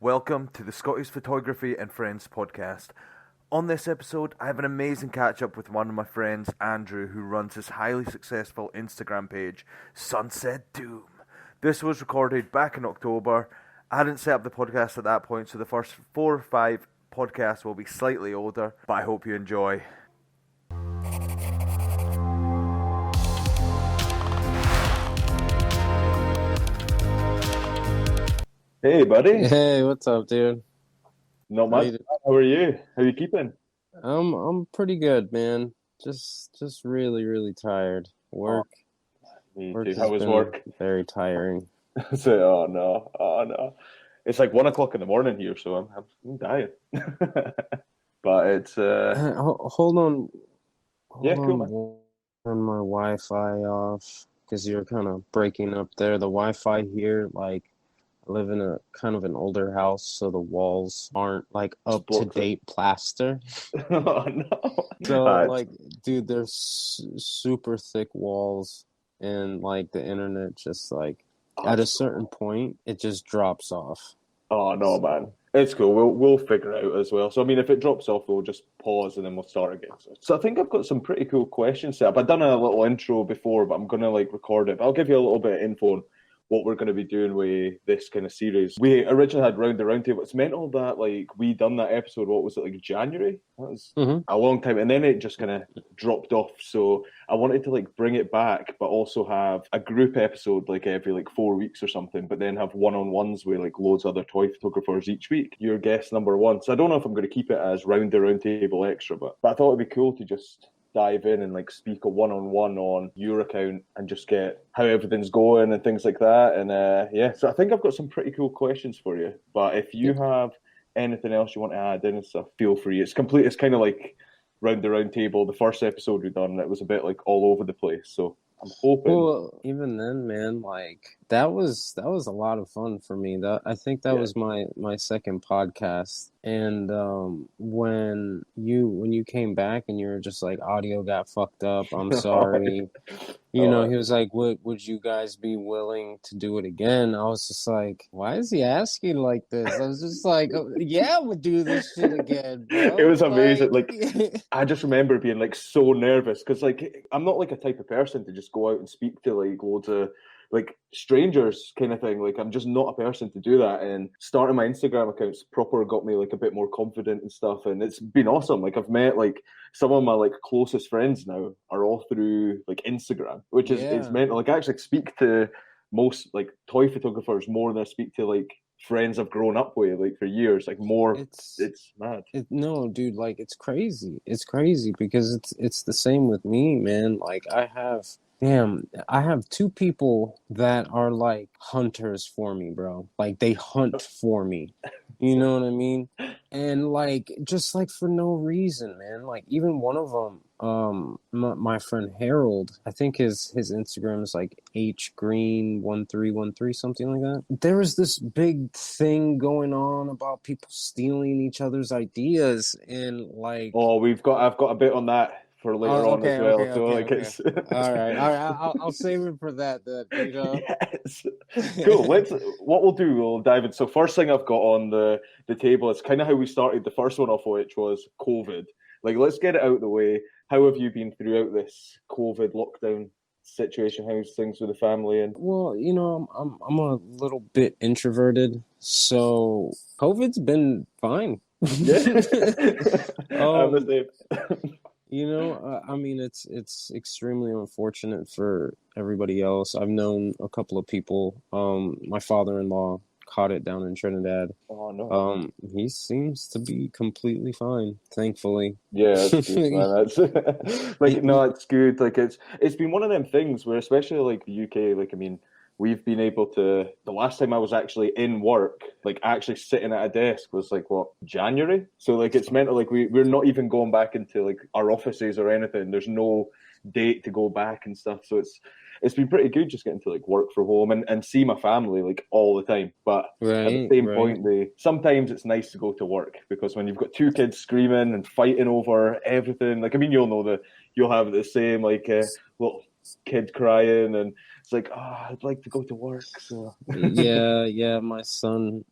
Welcome to the Scottish Photography and Friends podcast. On this episode, I have an amazing catch up with one of my friends, Andrew, who runs his highly successful Instagram page, Sunset Doom. This was recorded back in October. I hadn't set up the podcast at that point, so the first 4 or 5 podcasts will be slightly older, but I hope you enjoy. Hey, buddy. Hey, what's up, dude? Not How much. you How are you? How are you keeping? I'm pretty good, man. Just really tired. Work Me work too. has How was been work? very tiring. So, oh no. It's like 1 o'clock in the morning here, so I'm dying. But it's Hold on, yeah, hold cool, on. man. Turn my Wi-Fi off because you're kind of breaking up there. The Wi-Fi here, like, I live in a kind of an older house, so the walls aren't like up to Blocks it. date plaster. Oh no. So, It's like, dude, there's super thick walls, and like the internet just like at a certain point, it just drops off. oh no, So, man. It's cool. We'll figure it out as well. So I mean, if it drops off, we'll just pause and then we'll start again. So I think I've got some pretty cool questions set up. I've done a little intro before, but I'm gonna like record it. But I'll give you a little bit of info on what we're going to be doing with this kind of series. We originally had Round the Roundtable. It's mental that like we done that episode. What was it, like January? That was mhm. a long time, and then it just kind of dropped off. So I wanted to like bring it back, but also have a group episode like every like 4 weeks or something. But then have one-on-ones with like loads of other toy photographers each week. You're guest number one. So I don't know if I'm going to keep it as Round the Roundtable extra, but I thought it'd be cool to just dive in and like speak a one-on-one on your account and just get how everything's going and things like that. And yeah, so I think I've got some pretty cool questions for you. But if you have anything else you want to add in and stuff, feel free. It's complete. It's kind of like Round the Round Table. The first episode we done, it was a bit like all over the place. So I'm hoping. Well, even then, man, like that was a lot of fun for me. That I think that Yeah. was my second podcast. And when you came back and you were just like, audio got fucked up, I'm sorry. You know, Oh, he was like, would you guys be willing to do it again? I was just like, why is he asking like this? I was just like, oh, yeah, we'll do this shit again, bro. it was amazing. Like, Like I just remember being like so nervous because like I'm not like a type of person to just go out and speak to like loads of like strangers kind of thing. Like I'm just not a person to do that. And starting my Instagram accounts proper got me like a bit more confident and stuff. And it's been awesome. Like I've met like some of my like closest friends now are all through like Instagram, which is it's yeah. mental. Like I actually speak to most like toy photographers more than I speak to like friends I've grown up with like for years. Like more, It's it's mad. no, dude, like it's crazy. It's crazy because it's the same with me, man. Like I have 2 people that are like hunters for me, bro. Like they hunt for me. You know what I mean? And like just like for no reason, man. Like even one of them, my friend Harold, I think his Instagram is like hgreen1313, something like that. There was this big thing going on about people stealing each other's ideas and like. Oh, I've got a bit on that for later Oh, on as okay, well. okay, So okay, like okay. it's All right, all right. I'll save it for that. Then, you know. yes, cool. Let's what we'll do. We'll dive in. So first thing I've got on the table is kind of how we started the first one off, which was COVID. Like let's get it out of the way. How have you been throughout this COVID lockdown situation? How's things with the family and Well, you know, I'm a little bit introverted, so COVID's been fine. yeah, I'm the Um, same. you know, I mean, it's extremely unfortunate for everybody else. I've known a couple of people. My father-in-law caught it down in Trinidad. Oh no. He seems to be completely fine, thankfully. Yeah, that's good, man. That's like no, it's good. Like it's been one of them things where, especially like the UK, like I mean, we've been able to. The last time I was actually in work, like actually sitting at a desk, was like what, January. So like it's meant to like we're not even going back into like our offices or anything. There's no date to go back and stuff. So it's been pretty good just getting to like work from home and see my family like all the time. But at the Right, same right. point, sometimes it's nice to go to work because when you've got 2 kids screaming and fighting over everything, like I mean, you'll have the same like little kid crying, and it's like, oh, I'd like to go to work. So Yeah, my son,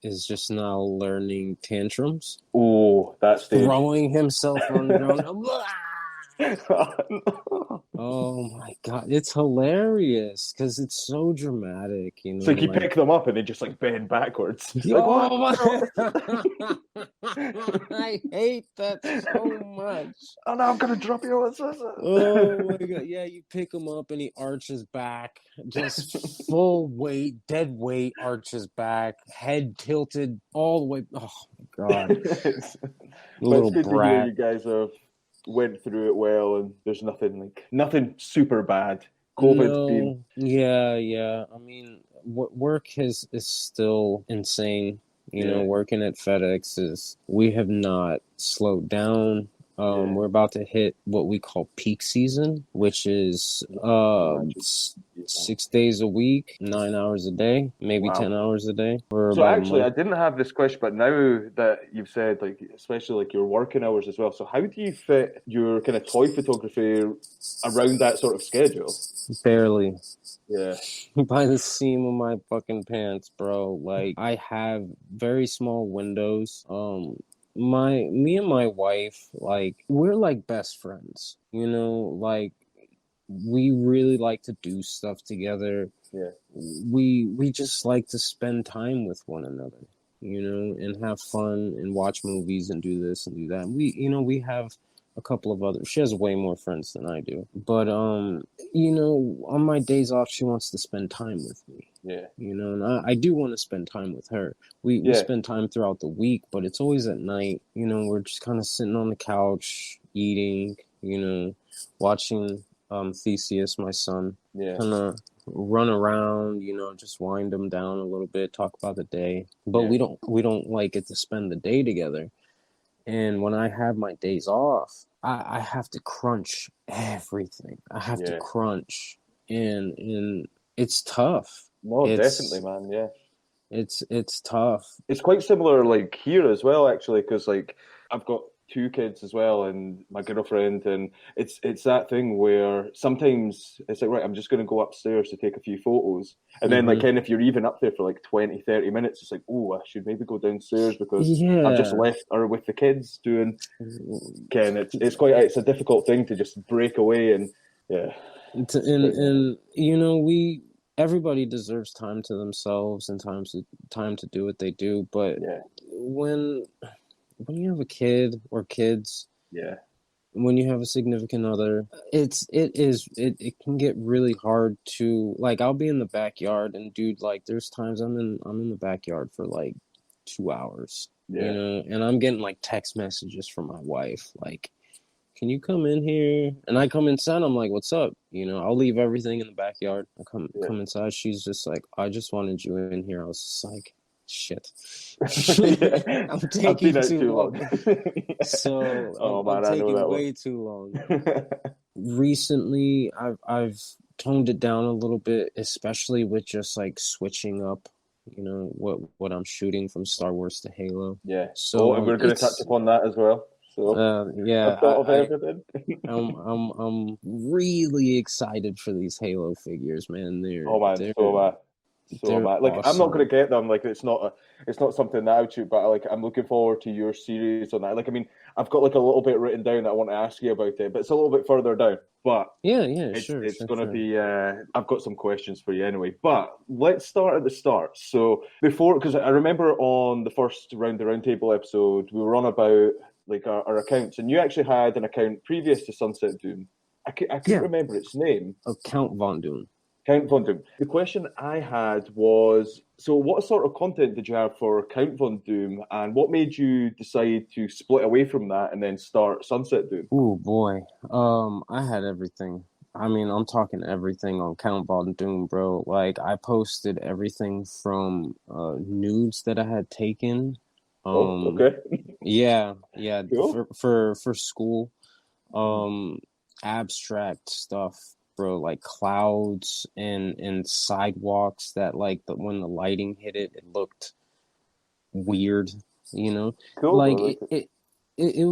is just now learning tantrums, Oh, that stage. throwing himself on the ground. Oh my God, it's hilarious because it's so dramatic, you It's know. like you Like, pick them up and they just like bend backwards. Like what? oh my, I hate that so much. Oh no, I'm gonna drop you. What's this? Oh my God, yeah, you pick him up and he arches back, just full weight, dead weight, arches back, head tilted all the way. Oh my God, But it's little good to hear brat. you guys have went through it well, and there's nothing super bad. COVID's been No, yeah. I mean, work is still insane. You know, yeah, working at FedEx is we have not slowed down. yeah. We're about to hit what we call peak season, which is Imagine. 6 days a week, 9 hours a day, maybe Wow. 10 hours a day for So about a actually, I month. didn't have this question, but now that you've said, like, especially like your working hours as well. So how do you fit your kind of toy photography around that sort of schedule? Barely. Yeah, By the seam of my fucking pants, bro. Like I have very small windows. Me and my wife, like we're like best friends. You know, like we really like to do stuff together. yeah, We just like to spend time with one another, you know, and have fun and watch movies and do this and do that. We have a couple of others. She has way more friends than I do. But on my days off she wants to spend time with me. yeah, You know, and I do want to spend time with her. We yeah. spend time throughout the week, but it's always at night. You know, we're just kind of sitting on the couch, eating, you know, watching Theseus, my son, Yeah. kind of run around, you know, just wind them down a little bit, talk about the day. But Yeah. we don't like get to spend the day together. And when I have my days off, I have to crunch everything. I have to Yeah. crunch, and it's tough. No, It's definitely, man. Yeah. it's tough. It's quite similar, like here as well, actually, because like I've got two kids as well, and my girlfriend, and it's that thing where sometimes it's like, right, I'm just going to go upstairs to take a few photos, and then like, Mhm. Ken, if you're even up there for like 20, 30 minutes, it's like, oh, I should maybe go downstairs because I've just Yeah. left her with the kids doing. Ken, it's a difficult thing to just break away and yeah, And quite nice. and you know, everybody deserves time to themselves and time to do what they do, but Yeah, when you have a kid or kids, yeah, when you have a significant other, it can get really hard to, like, I'll be in the backyard and dude, like there's times I'm in the backyard for like 2 hours, you yeah. know, and I'm getting like text messages from my wife like, can you come in here? And I come inside, I'm like, what's up? You know, I'll leave everything in the backyard. I Yeah. come inside, she's just like, I just wanted you in here. I was just like, shit. Yeah. I'm I've taking been out too too long. long. So Oh I'm man, I know taking that one. way too long. Recently, I've toned it down a little bit, especially with just like switching up, you know, what I'm shooting from Star Wars to Halo. Yeah. Oh, So and we're going to touch it's upon that as well. So yeah, I've thought of everything. I'm really excited for these Halo figures, man. Oh man, They're so am they're I. Like I'm not going awesome. to get them. Like it's not something that I would shoot. But like I'm looking forward to your series on that. Like I mean, I've got like a little bit written down that I want to ask you about it, but it's a little bit further down. But Yeah, sure, it's sure, going to sure. be. I've got some questions for you anyway. But let's start at the start. So before, because I remember on the first the roundtable episode, we were on about like our accounts, and you actually had an account previous to Sunset Doom. I couldn't Yeah, remember its name. Count Von Doom. Count Von Doom. The question I had was, so what sort of content did you have for Count Von Doom, and what made you decide to split away from that and then start Sunset Doom? Ooh boy. I had everything. I mean, I'm talking everything on Count Von Doom, bro. Like I posted everything from nudes that I had taken. Oh, Um, okay, yeah, cool. for school. Um, Abstract stuff, bro, like clouds and sidewalks that like when the lighting hit it, it looked weird, you know? Cool. Like I like it. it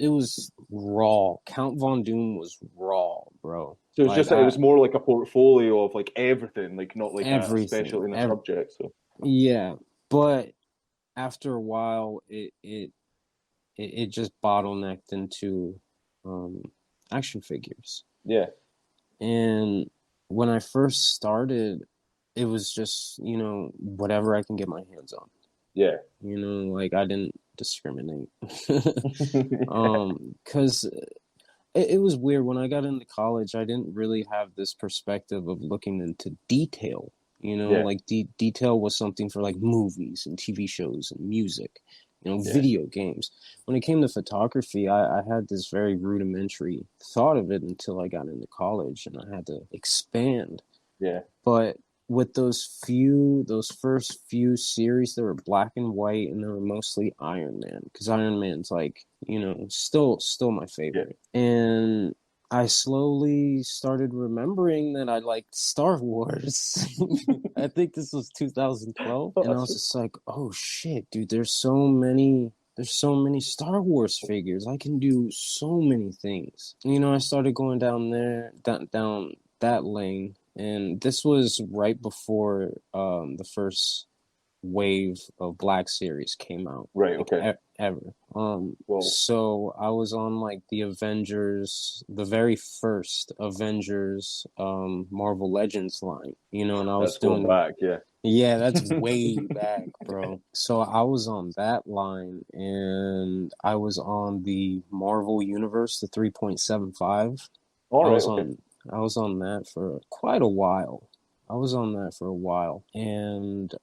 was raw. Count Von Doom was raw, bro. So it's Like just that it was more like a portfolio of like everything, like not like a everything, specialty in a subject. So yeah, but after a while, it just bottlenecked into um, action figures. Yeah. And when I first started, it was just, whatever I can get my hands on. Yeah. Like I didn't discriminate. Yeah. 'Cause it was weird when I got into college. I didn't really have this perspective of looking into detail. Yeah. Like detail was something for like movies and TV shows and music, Yeah. video games. When it came to photography, I had this very rudimentary thought of it until I got into college and I had to expand. Yeah. But with those first few series, they were black and white, and they were mostly Iron Man, because Iron Man's like, still my favorite. And I slowly started remembering that I liked Star Wars. I think this was 2012, and I was just like, oh shit, dude, there's so many Star Wars figures. I can do so many things. I started going down that lane. And this was right before the first wave of Black Series came out. Right. Like, Okay. ever. Well, So I was on like the Avengers, the very first Avengers Marvel Legends line, and I was that's going doing back. Yeah. Yeah, that's way back, bro. So I was on that line, and I was on the Marvel Universe, the 3.75. All I right. was Okay. on that for quite a while. And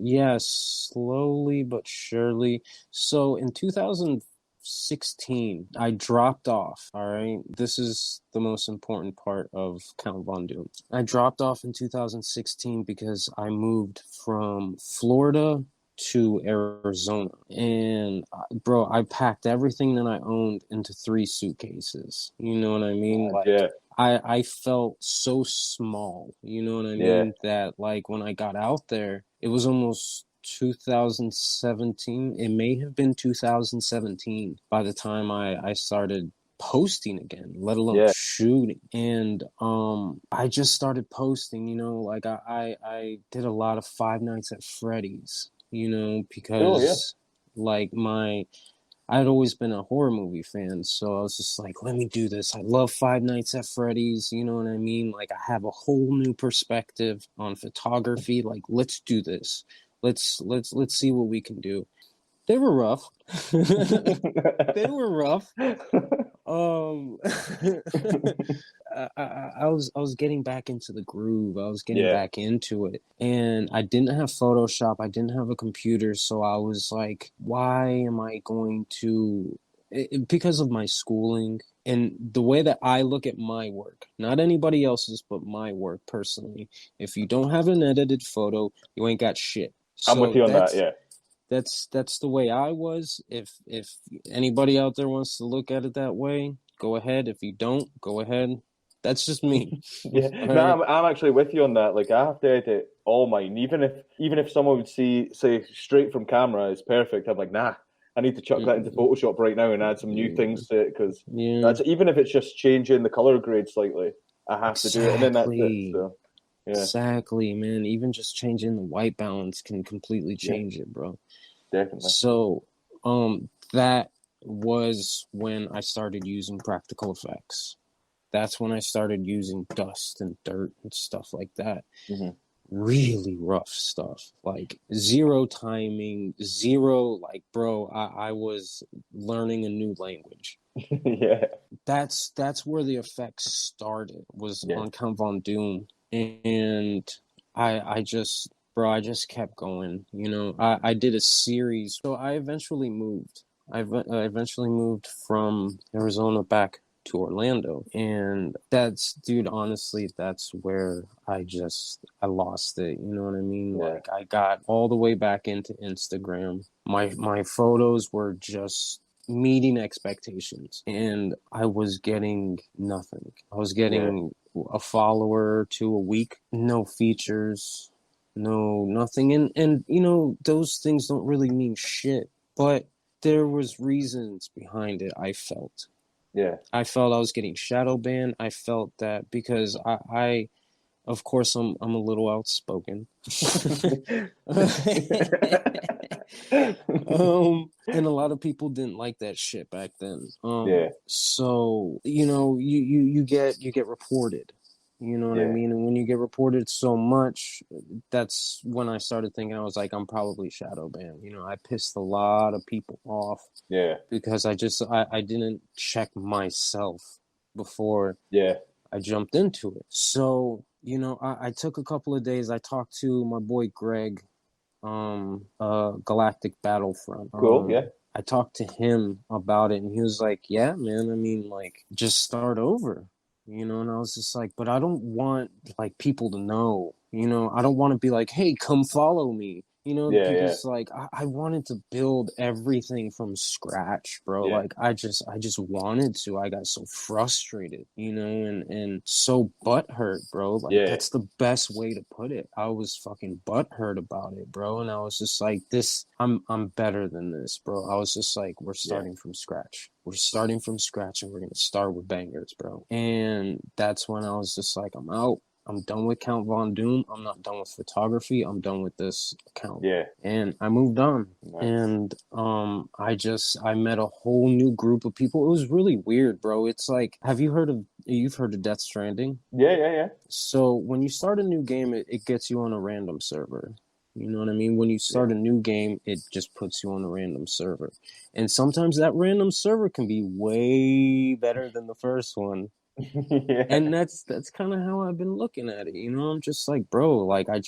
yeah, slowly but surely. So in 2016, I dropped off. All right, this is the most important part of Count Von Doom. I dropped off in 2016 because I moved from Florida to Arizona, and bro, I packed everything that I owned into 3 suitcases. You know what I mean? Like, Yeah. I felt so small, you know what I Yeah. mean? That like when I got out there, it was almost 2017. It may have been 2017 by the time I started posting again, let alone Yeah. shooting. And I just started posting, like I did a lot of Five Nights at Freddy's, because like I'd always been a horror movie fan, so I was just like, let me do this. I love Five Nights at Freddy's, you know what I mean? Like, I have a whole new perspective on photography. Like, let's do this. Let's see what we can do. They were rough. They were rough. I was getting back into the groove. I was getting back into it, and I didn't have Photoshop. I didn't have a computer, so I was like, why am I going to? Because of my schooling and the way that I look at my work, not anybody else's, but my work personally. If you don't have an edited photo, you ain't got shit. I'm with you on that. Yeah. That's the way I was. If anybody out there wants to look at it that way, go ahead. If you don't, go ahead. That's just me. Yeah. No, I'm actually with you on that. Like, I have to edit all mine, even if someone would say straight from camera is perfect. I'm like, nah, I need to chuck that into Photoshop right now and add some new things to it, because that's, even if it's just changing the color grade slightly, I have to do it, and then that's it. So. Yeah. Exactly, man. Even just changing the white balance can completely change it, bro. Definitely. So, that was when I started using practical effects. That's when I started using dust and dirt and stuff like that. Mm-hmm. Really rough stuff, like zero timing, zero, like, bro, I was learning a new language. Yeah. That's where the effects started, was on Count Von Doom. And I just kept going. I did a series. So I eventually moved. I eventually moved from Arizona back to Orlando. And honestly, that's where I lost it. You know what I mean? Yeah. Like, I got all the way back into Instagram. My photos were just meeting expectations, and I was getting nothing. I was getting a follower to a week, no features, no nothing. And those things don't really mean shit, but there was reasons behind it. I felt I was getting shadow banned. I felt that because I Of course, I'm a little outspoken. And a lot of people didn't like that shit back then. Yeah. So you get reported. You know what I Yeah. mean? And when you get reported so much, that's when I started thinking, I was like, I'm probably shadow banned. I pissed a lot of people off Yeah. because I didn't check myself before Yeah. I jumped into it. So, I took a couple of days. I talked to my boy Greg, Galactic Battlefront. Cool. Yeah. I talked to him about it, and he was like, "Yeah, man. I mean, like, just start over." And I was just like, "But I don't want like people to know. I don't want to be like, hey, come follow me." Yeah. Yeah. Because like I wanted to build everything from scratch, bro. Yeah. Like I just wanted to. I got so frustrated, and so butthurt, bro. Like Yeah. that's the best way to put it. I was fucking butthurt about it, bro. And I was just like, I'm better than this, bro. I was just like, we're starting from scratch. We're starting from scratch and we're gonna start with bangers, bro. And that's when I was just like, I'm out. I'm done with Count Von Doom. I'm not done with photography. I'm done with this account. Yeah. And I moved on. Nice. And I met a whole new group of people. It was really weird, bro. It's like, you've heard of Death Stranding? Yeah. Yeah. Yeah. So when you start a new game, it gets you on a random server. You know what I mean? When you start a new game, it just puts you on a random server. And sometimes that random server can be way better than the first one. Yeah. And that's kind of how I've been looking at it. I'm just like, bro, like I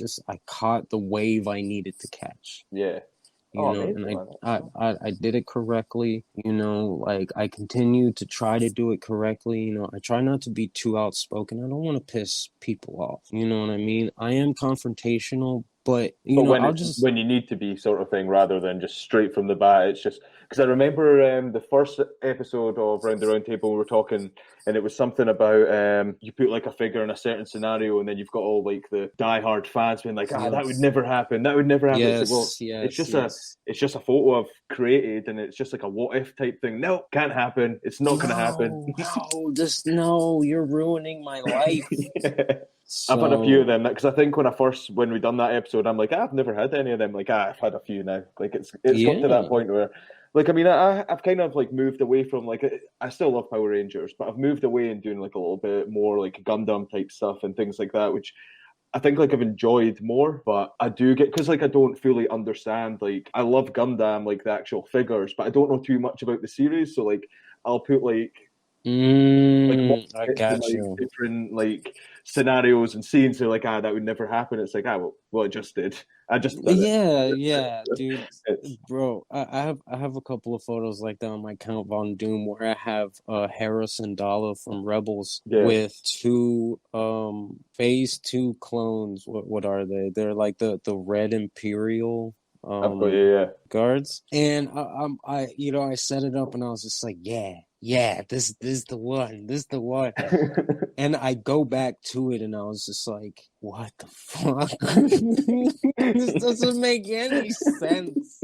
caught the wave I needed to catch. Yeah. Amazing, And man. I did it correctly. Like I continue to try to do it correctly. I try not to be too outspoken. I don't want to piss people off. You know what I mean? I am confrontational, but when you need to be, sort of thing, rather than just straight from the bat. It's just because I remember the first episode of Round the Round Table, we were talking, and it was something about you put like a figure in a certain scenario, and then you've got all like the diehard fans being like, that would never happen. That would never happen. Yes, it's just a photo I've created, and it's just like a what if type thing. No, can't happen. It's not going to happen. No, you're ruining my life. Yeah. So, I've had a few of them because I think when we done that episode, I'm like, I've never had any of them. Like, I've had a few now. Like, it's got to that point where, like, I mean, I've kind of like moved away from like, I still love Power Rangers, but I've moved away and doing like a little bit more like Gundam type stuff and things like that, which I think like I've enjoyed more. But I do get, because like I don't fully understand. Like, I love Gundam, like the actual figures, but I don't know too much about the series. So like, I'll put like. I got you. Different like scenarios and scenes. They're like, that would never happen. It's like, well, it just did. I just yeah, dude, bro. I have a couple of photos like that on my Count Von Doom where I have Hera Syndulla from Rebels with two Phase 2 clones. What are they? They're like the Red Imperial guards. And I set it up and I was just like, yeah, this is the one. This is the one. And I go back to it and I was just like, what the fuck? This doesn't make any sense.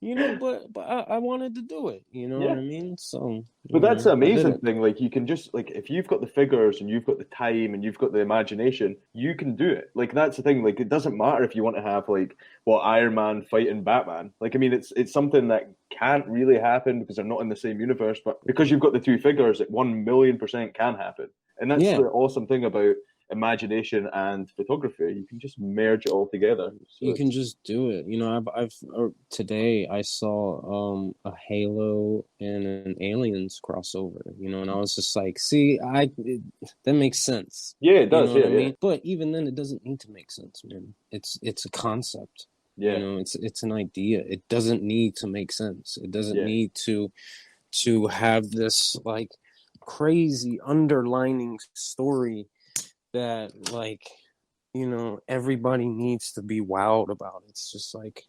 But I wanted to do it. You know what I mean? So, but that's the amazing thing. Like, you can just like, if you've got the figures and you've got the time and you've got the imagination, you can do it. Like, that's the thing. Like, it doesn't matter if you want to have like Iron Man fighting Batman. Like, I mean, it's something that can't really happen because they're not in the same universe. But because you've got the two figures, it 1,000,000% can happen. And that's the awesome thing about imagination and photography. You can just merge it all together. So you can just do it. I've today I saw a Halo and an Aliens crossover. And I was just like, see, that makes sense. Yeah, it does. What I mean? But even then, it doesn't need to make sense, man. It's a concept. Yeah. It's an idea. It doesn't need to make sense. It doesn't need to have this like crazy underlining story that like everybody needs to be wowed about. It's just like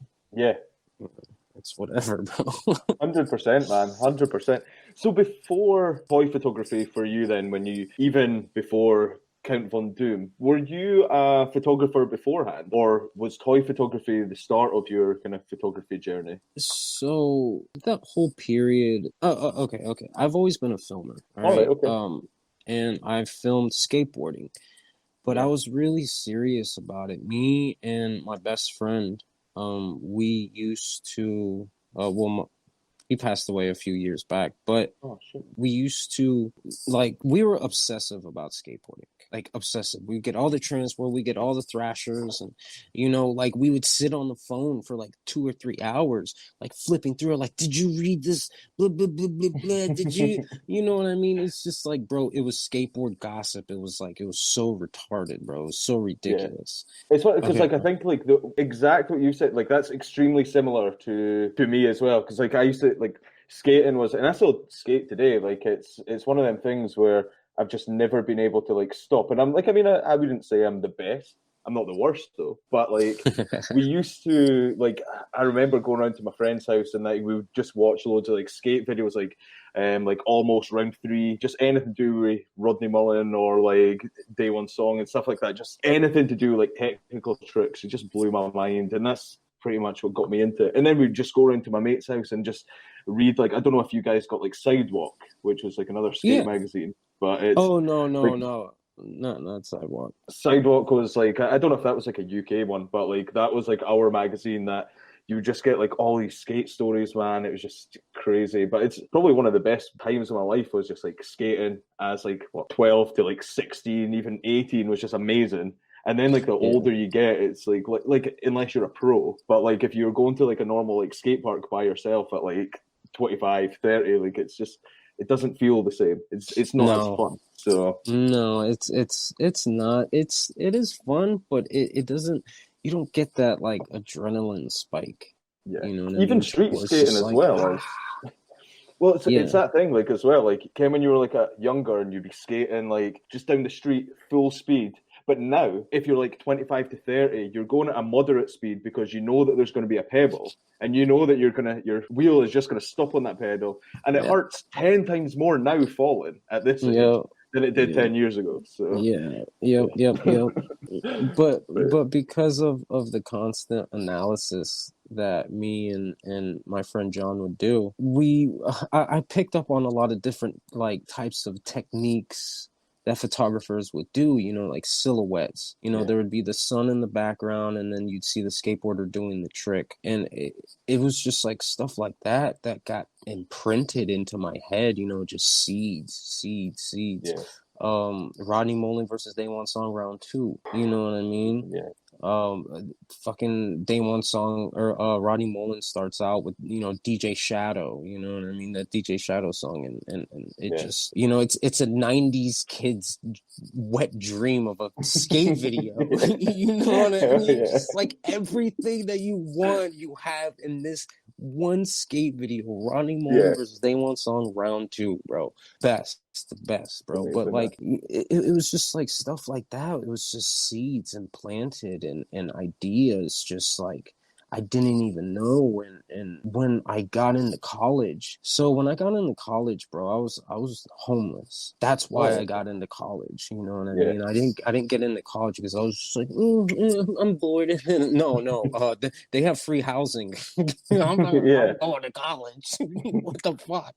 it's whatever, bro. 100%, man, 100%. So before toy photography for you, then, even before Count Von Doom, were you a photographer beforehand, or was toy photography the start of your kind of photography journey? So that whole period, okay. I've always been a filmer. All right. Okay. And I've filmed skateboarding. But I Yeah. was really serious about it. Me and my best friend, we used to, he passed away a few years back, but Oh shit. we used to, like, we were obsessive about skateboarding, like obsessive. We get all the transport, we get all the thrashers, and like we would sit on the phone for like 2 or 3 hours, like flipping through it, like, did you read this, blah blah blah blah blah, did you know what I mean? It's just like, bro, it was skateboard gossip. It was like, it was so retarded, bro. It was so Yeah. ridiculous. It's what, because Okay. like I think like the exact what you said, like that's extremely similar to me as well. Because like I used to like skating was, and I still skate today. Like it's one of them things where I've just never been able to like stop. And I'm like, I mean, I wouldn't say I'm the best. I'm not the worst though. But like we used to like, I remember going around to my friend's house and like we would just watch loads of like skate videos, like almost round three, just anything to do with Rodney Mullen or like Day One Song and stuff like that. Just anything to do like technical tricks. It just blew my mind, and that's pretty much what got me into it. And then we'd just go around to my mate's house and just read like, I don't know if you guys got like Sidewalk, which was like another skate Yeah. magazine, but it's Oh, no, like not Sidewalk. Sidewalk was like, I don't know if that was like a UK one, but like that was like our magazine that you would just get like all these skate stories, man. It was just crazy. But it's probably one of the best times of my life was just like skating as like what 12 to like 16, even 18 was just amazing. And then like the Yeah. older you get, it's like unless you're a pro, but like if you're going to like a normal like skate park by yourself at like 25, 30, like it's just it doesn't feel the same. It's not as No. fun. So No, it's not. It is fun, but it doesn't. You don't get that like adrenaline spike. yeah, You know what I even mean? street Where it's skating just as like, well. Well, it's yeah, that thing like as well. Like Ken, when you were like a younger and you'd be skating like just down the street full speed. But now, if you're like 25 to 30, you're going at a moderate speed because you know that there's going to be a pebble, and you know that your wheel is just going to stop on that pedal, and it yeah, hurts 10 times more now falling at this age yeah, than it did yeah, 10 years ago. So yeah, yep. But because of the constant analysis that me and my friend John would do, I picked up on a lot of different like types of techniques that photographers would do, like silhouettes. yeah, There would be the sun in the background and then you'd see the skateboarder doing the trick. And it was just like stuff like that got imprinted into my head, just seeds. yeah, Rodney Mullen versus Day One Song round two. You know what I mean? yeah, Fucking Day One Song or Rodney Mullen starts out with DJ Shadow. You know what I mean? That DJ Shadow song, and it yeah. just it's a '90s kid's wet dream of a skate video. You know what I mean? Yeah. Just like everything that you want, you have in this one skate video. Rodney Mullen Yeah. versus Day One Song round two, bro. The best, bro. Amazing, But like it was just like stuff like that. It was just seeds and planted and ideas just like I didn't even know when I got into college. So when I got into college, bro, I was homeless. That's why I got into college. You know what I Yeah. mean? I didn't get into college because I was just like, I'm bored. No. They have free housing. I'm Yeah. going to college. What the fuck?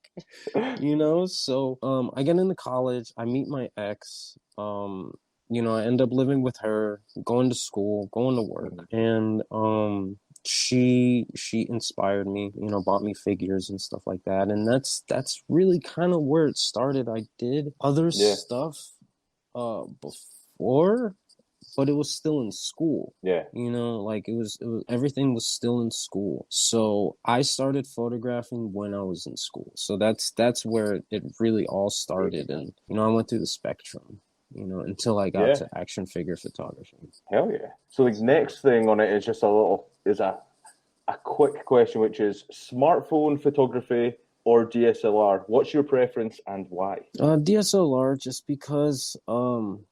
So I get into college, I meet my ex, I end up living with her, going to school, going to work, and she inspired me, bought me figures and stuff like that, and that's really kind of where it started. I did other stuff before, but it was still in school. Yeah. Like it was everything was still in school. So I started photographing when I was in school. So that's where it really all started. And I went through the spectrum, until I got to action figure photography. Hell yeah. So the next thing on it is just a quick question, which is smartphone photography or DSLR. What's your preference and why? DSLR, just because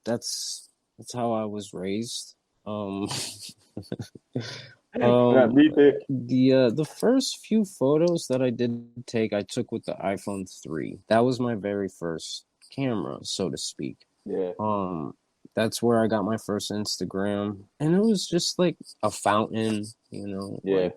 that's how I was raised. Me too. The first few photos that I did take, I took with the iPhone 3. That was my very first camera, so to speak. Yeah. That's where I got my first Instagram, and it was just like a fountain, like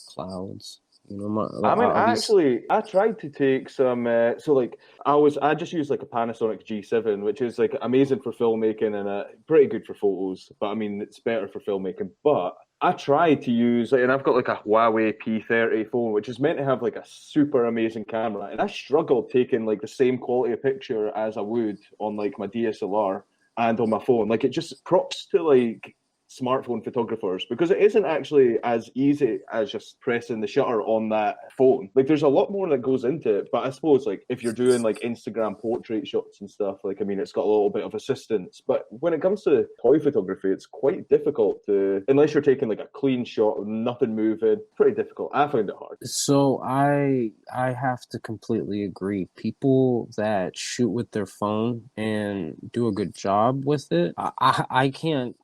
clouds. You know, my I mean, I'll be I tried to take some. So, like, I just used like a Panasonic G7, which is like amazing for filmmaking and pretty good for photos. But I mean, it's better for filmmaking. But I tried to use, and I've got like a Huawei P30 phone, which is meant to have like a super amazing camera, and I struggled taking like the same quality of picture as I would on like my DSLR and on my phone. Like, it just props to like smartphone photographers because it isn't actually as easy as just pressing the shutter on that phone. Like there's a lot more that goes into it. But I suppose like if you're doing like Instagram portrait shots and stuff, like I mean it's got a little bit of assistance. But when it comes to toy photography, it's quite difficult to unless you're taking like a clean shot with nothing moving, pretty difficult. I find it hard. So I have to completely agree. People that shoot with their phone and do a good job with it, I can't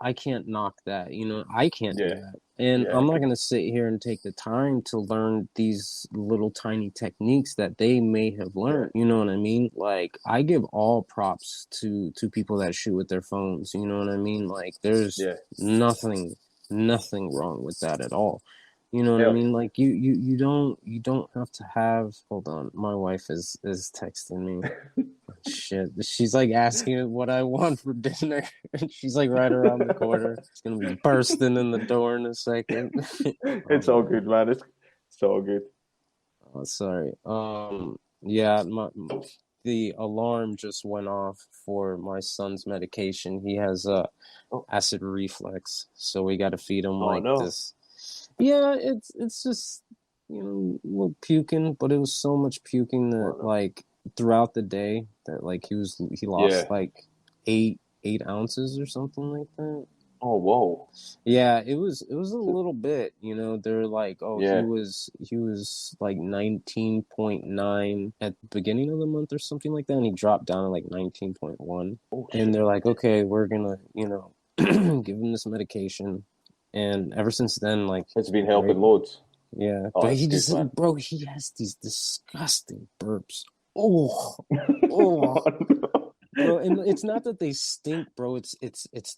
knock that. You know, I can't do Yeah. that. And Yeah. I'm not gonna sit here and take the time to learn these little tiny techniques that they may have learned. You know what I mean? Like I give all props to people that shoot with their phones. You know what I mean? Like there's Yeah. nothing wrong with that at all. You know what I Hell mean? Like you don't have to have. Hold on, my wife is texting me. Shit, she's like asking what I want for dinner. She's like right around the corner. It's gonna be bursting in the door in a second. It's all good, man. It's all good. Oh, sorry. Yeah, the alarm just went off for my son's medication. He has Oh, acid reflux, so we got to feed him oh like no. this. Yeah, it's just a little puking, but it was so much puking that Oh, no. like throughout the day that like he Yeah. lost like eight ounces or something like that. Oh, whoa. Yeah, it was a little bit, they're like, oh, Yeah. he was like 19.9 at the beginning of the month or something like that, and he dropped down to like 19.1. Oh, And shit. they're like, okay, we're gonna, give him this medication. And ever since then, like, It's been right, helping loads. yeah, Oh, but that's he good, just, man. bro, he has these disgusting burps. Oh, oh. Bro, and it's not that they stink, bro. It's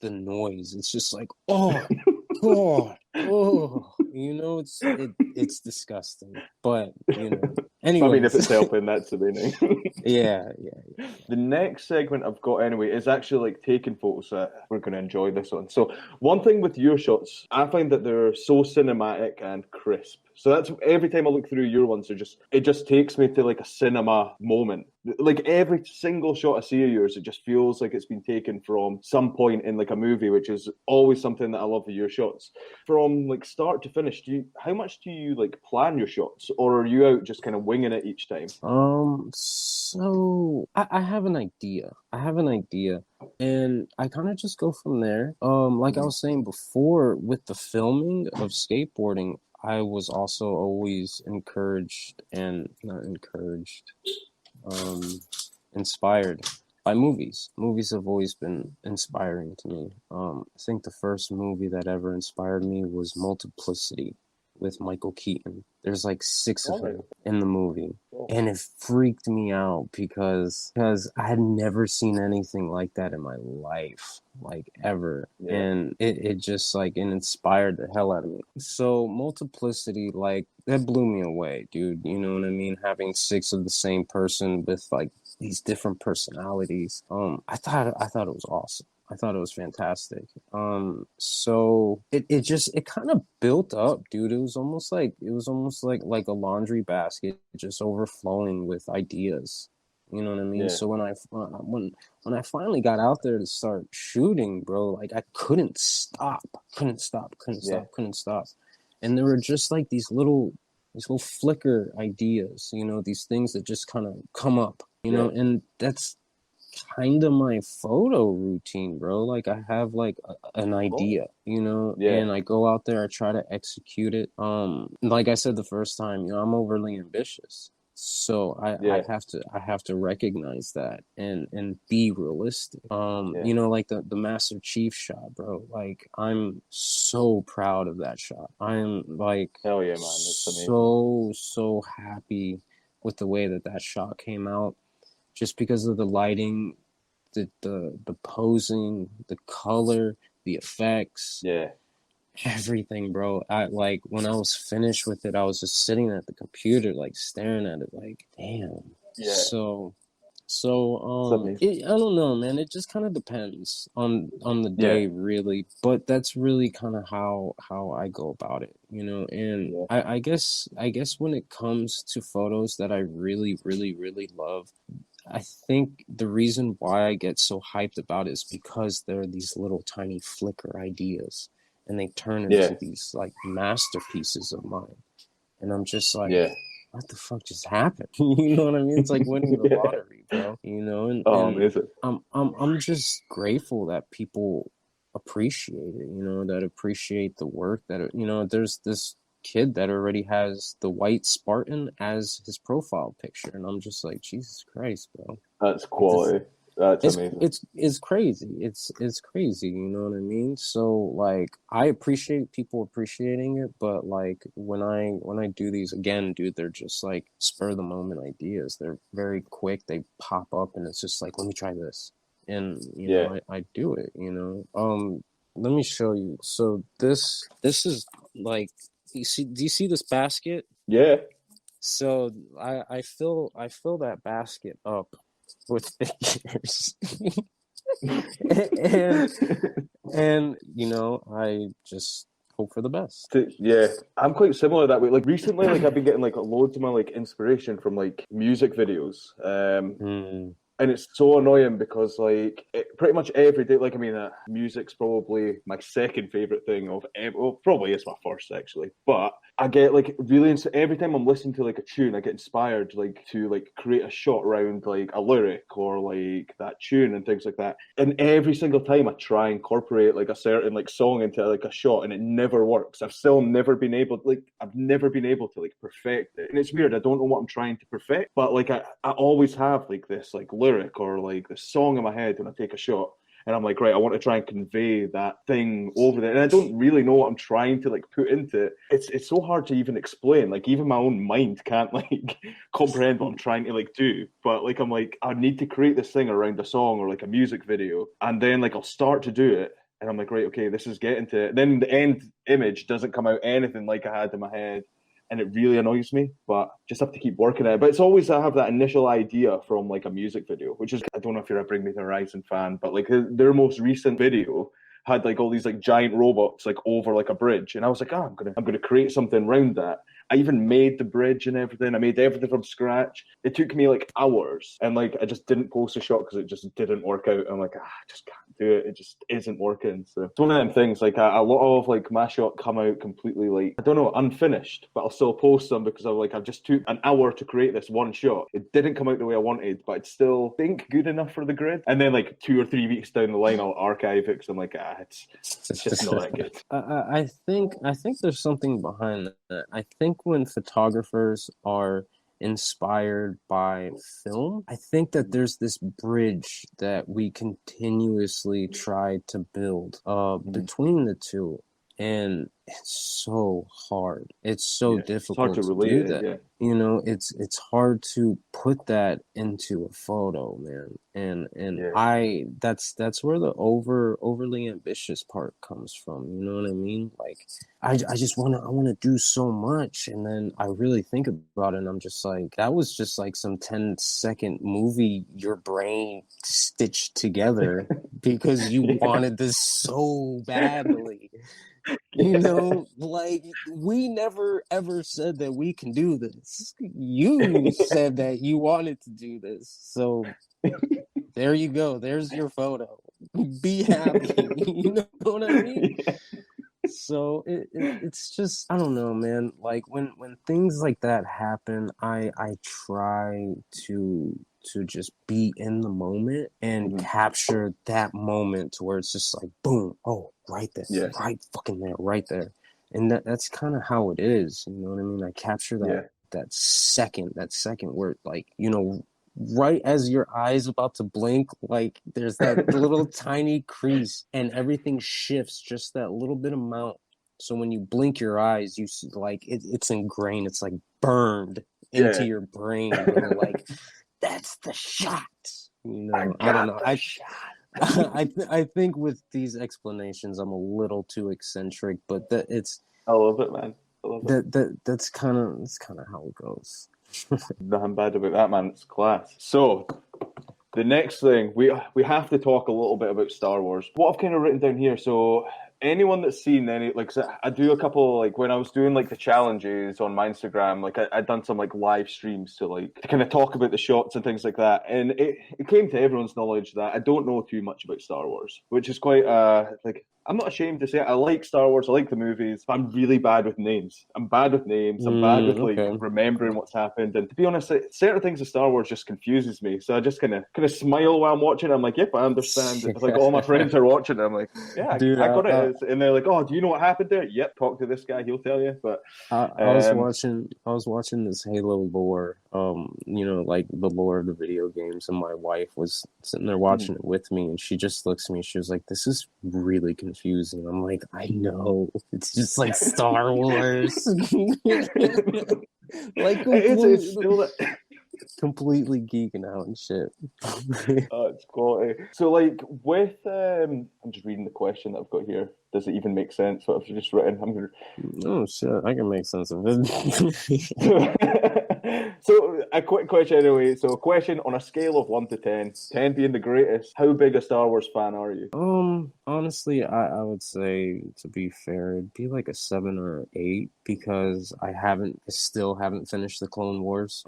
the noise. It's just like, oh God, oh, it's disgusting. But I mean, if it's anyways, helping, that's the main thing. yeah. The next segment I've got anyway is actually like taking photos that we're going to enjoy this one. So one thing with your shots, I find that they're so cinematic and crisp. So that's every time I look through your ones, it just takes me to like a cinema moment. Like every single shot I see of yours, it just feels like it's been taken from some point in like a movie, which is always something that I love with your shots. From like start to finish, how much do you like plan your shots, or are you out just kind of winging it each time? So I have an idea. And I kind of just go from there. Like I was saying before, with the filming of skateboarding, I was also always encouraged and not encouraged, um, inspired by movies. Movies have always been inspiring to me. I think the first movie that ever inspired me was Multiplicity with Michael Keaton. There's like six of them in the movie. And it freaked me out because I had never seen anything like that in my life, like ever. Yeah. And it just like it inspired the hell out of me. So Multiplicity, like that blew me away, dude. You know what I mean? Having six of the same person with like these different personalities. I thought it was awesome. I thought it was fantastic. So it kind of built up, dude. It was almost like a laundry basket just overflowing with ideas. You know what I mean? Yeah. So when I finally got out there to start shooting, bro, like I couldn't stop. And there were just like these little flicker ideas, these things that just kind of come up, and that's kind of my photo routine, bro. Like I have like an idea, Yeah. and I go out there, I try to execute it. Like I said the first time, I'm overly ambitious. So I have to recognize that and be realistic. Like the Master Chief shot, bro. Like I'm so proud of that shot. I'm like Hell yeah, man. It's amazing. So happy with the way that shot came out. Just because of the lighting, the posing, the color, the effects. Yeah. everything, bro. I like when I was finished with it, I was just sitting at the computer, like staring at it, like, damn. Yeah, So, amazing. I don't know, man. It just kind of depends on the Yeah, day, really. But that's really kind of how I go about it, you know. And yeah, I guess when it comes to photos that I really, really, really love, I think the reason why I get so hyped about it is because there are these little tiny flicker ideas, and they turn yeah, into these like masterpieces of mine. And I'm just like, yeah, what the fuck just happened? You know what I mean? It's like winning the yeah. lottery, bro. You know, and Oh, and amazing. I'm just grateful that people appreciate it. You know, that appreciate the work. There's this kid that already has the white Spartan as his profile picture, and I'm just like, Jesus Christ, bro. That's Like this, quality. That's it's amazing. it's crazy. It's crazy, you know what I mean? So like I appreciate people appreciating it, but like when I do these again, dude, they're just like spur of the moment ideas. They're very quick, they pop up and it's just like, let me try this. And Yeah, I do it, you know. Let me show you. So this is like do you see this basket? yeah. So I fill that basket up with figures. and I just hope for the best. Yeah, I'm quite similar that way. Like recently, like I've been getting like loads of my like inspiration from like music videos. Mm, And it's so annoying because like pretty much every day, like I mean, music's probably my second favorite thing well, probably it's my first actually, but I get like really every time I'm listening to like a tune, I get inspired like to like create a shot around like a lyric or like that tune and things like that. And every single time I try and incorporate like a certain like song into like a shot, and it never works. I've never been able to like perfect it, and it's weird. I don't know what I'm trying to perfect, but like I always have like this like lyric or like this song in my head when I take a shot, and I'm like, right, I want to try and convey that thing over there, and I don't really know what I'm trying to like put into it. It's so hard to even explain. Like even my own mind can't like comprehend what I'm trying to like do. But like I'm like, I need to create this thing around a song or like a music video, and then like I'll start to do it, and I'm like, right, okay, this is getting to it. Then the end image doesn't come out anything like I had in my head, and it really annoys me, but just have to keep working at it. But it's always I have that initial idea from like a music video, which is I don't know if you're a Bring Me the Horizon fan, but like their most recent video had like all these like giant robots like over like a bridge, and I was like, oh, I'm gonna create something around that. I even made the bridge and everything. I made everything from scratch. It took me like hours, and like I just didn't post a shot because it just didn't work out. I'm like, I just can't do it. It just isn't working. So it's one of them things. Like a lot of like my shot come out completely like I don't know unfinished, but I'll still post them because I've just took an hour to create this one shot. It didn't come out the way I wanted, but it's still think good enough for the grid. And then like 2 or 3 weeks down the line, I'll archive it because I'm like, it's just not that good. I think there's something behind that. I think when photographers are inspired by film, I think that there's this bridge that we continuously try to build between the two. And it's so hard. It's so Yeah, it's hard difficult to to relate do it. that. Yeah, It's hard to put that into a photo, man. And yeah, I that's where the overly ambitious part comes from. You know what I mean? Like I just I wanna do so much, and then I really think about it and I'm just like, that was just like some 10-second movie your brain stitched together because you yeah, wanted this so badly. yeah, Like we never ever said that we can do this. You said that you wanted to do this. So there you go. There's your photo. Be happy. You know what I mean? yeah. So it's just I don't know, man. Like when things like that happen, I try to just be in the moment and Mhm. capture that moment to where it's just like boom, oh, right there, Yeah, right fucking there, right there. And that's kind of how it is, you know what I mean? I capture yeah, that second where like, right as your eyes about to blink, like there's that little tiny crease and everything shifts just that little bit amount. So when you blink your eyes, you see, like it's ingrained, it's like burned into yeah. your brain, bro. Like that's the shot. I I don't got know. the I shot. I think with these explanations, I'm a little too eccentric, but I love it, man. I love it. that's kind of how it goes. Nothing bad about that, man. It's class. So, the next thing we have to talk a little bit about Star Wars. What I've kind of written down here. So, anyone that's seen any, like, so I do a couple, like, when I was doing like the challenges on my Instagram, like I'd done some like live streams to kind of talk about the shots and things like that, and it came to everyone's knowledge that I don't know too much about Star Wars, which is quite like. I'm not ashamed to say it. I like Star Wars. I like the movies. But I'm really bad with names. I'm bad with names. I'm bad with like Okay. remembering what's happened. And to be honest, certain things of Star Wars just confuses me. So I just kind of smile while I'm watching. I'm like, yep, I understand. It's like all my friends are watching. I'm like, yeah, Dude, I got it. And they're like, oh, do you know what happened there? Yep, talk to this guy. He'll tell you. But I was watching this Halo lore, like the lore of the video games, and my wife was sitting there watching it with me, and she just looks at me. She was like, "This is really confusing." I'm like, "I know, it's just like Star Wars." Like it's still completely geeking out and shit. Oh, it's quality. So, like, with I'm just reading the question that I've got here. Does it even make sense? What I've just written? I'm gonna. Oh shit, I can make sense of it. So, a quick question anyway. So, a question on a scale of 1 to 10, 10 being the greatest. How big a Star Wars fan are you? Honestly, I would say, to be fair, it'd be like a 7 or an 8, because I still haven't finished the Clone Wars.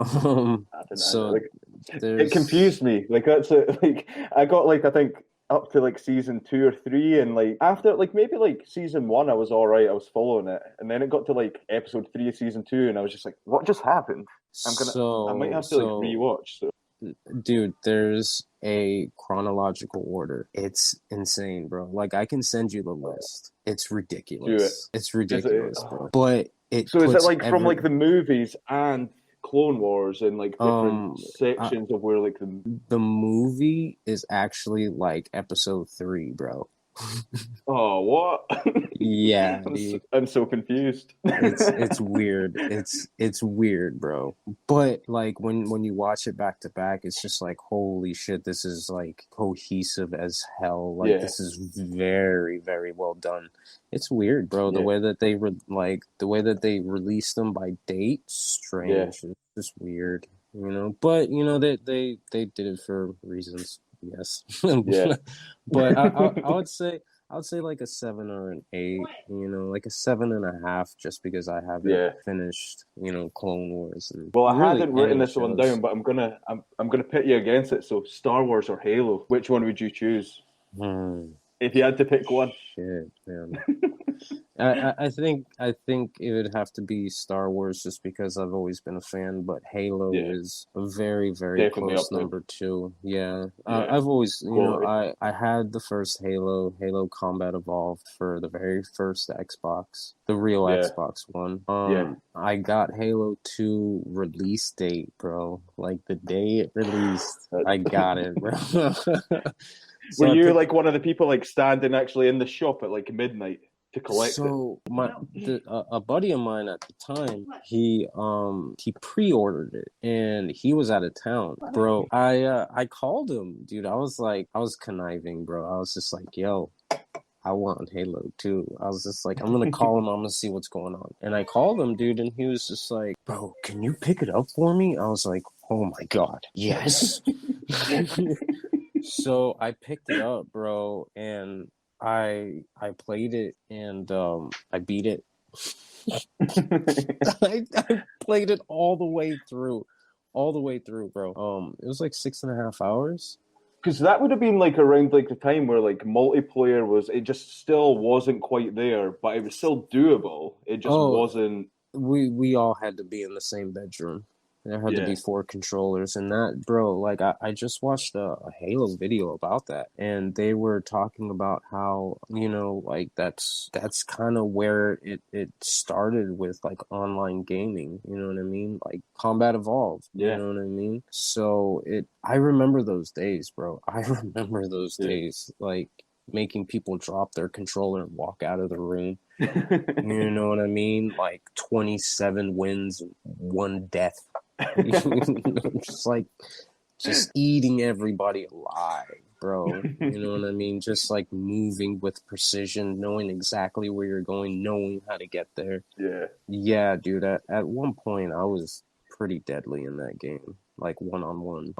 So Like, there's it confused me. Like, that's it. Like, I got like I think up to like season 2 or 3, and like after like maybe like season 1, I was all right. I was following it, and then it got to like episode 3 of season 2, and I was just like, what just happened? I might have to like rewatch. So. Dude, there's a chronological order. It's insane, bro. Like, I can send you the list. It's ridiculous. It's ridiculous, bro. But So is it like from like the movies and Clone Wars and like different sections of where like the movie is actually like episode 3, bro. Oh, what? Yeah, I'm so confused. It's weird. It's weird, bro. But like when you watch it back to back, it's just like, holy shit, this is like cohesive as hell. Like, this is very, very well done. It's weird, bro. The way that they released them by date, strange. It's just weird, But they did it for reasons. Yes. Yeah. But I would say like a 7 or an 8, like a 7.5, just because I haven't finished, Clone Wars. Well, I hadn't written this one down, but I'm gonna pit you against it. So, Star Wars or Halo, which one would you choose? If you had to pick one. Shit, man. I think it would have to be Star Wars, just because I've always been a fan, but Halo is a very, very definitely close number 2. Yeah. I've always, I had the first Halo Combat Evolved for the very first Xbox, the real Xbox One. I got Halo 2 release date, bro. Like, the day it released, I got it, bro. So were you like one of the people like standing actually in the shop at like midnight to collect it? So a buddy of mine at the time, he pre-ordered it, and he was out of town, bro. I called him, dude. I was conniving, bro. I was just like, yo, I want Halo 2. I was just like, I'm gonna call him. I'm gonna see what's going on. And I called him, dude, and he was just like, bro, can you pick it up for me? I was like, oh my god, yes. So I picked it up, bro, and I played it, and I beat it. I played it all the way through, bro. It was like 6.5 hours. Because that would have been like around like the time where like multiplayer was, it just still wasn't quite there, but it was still doable. It just wasn't. We all had to be in the same bedroom. There had to be 4 controllers, and that, bro, like, I just watched a Halo video about that, and they were talking about how, like, that's kind of where it started with, like, online gaming, you know what I mean? Like, Combat Evolved, you know what I mean? So, I remember those days, bro. I remember those days, like, making people drop their controller and walk out of the room. You know what I mean? Like, 27 wins, 1 death. Just eating everybody alive, bro. You know what I mean? Just like moving with precision, knowing exactly where you're going, knowing how to get there. Yeah. Yeah, dude. At one point, I was pretty deadly in that game, like one-on-one.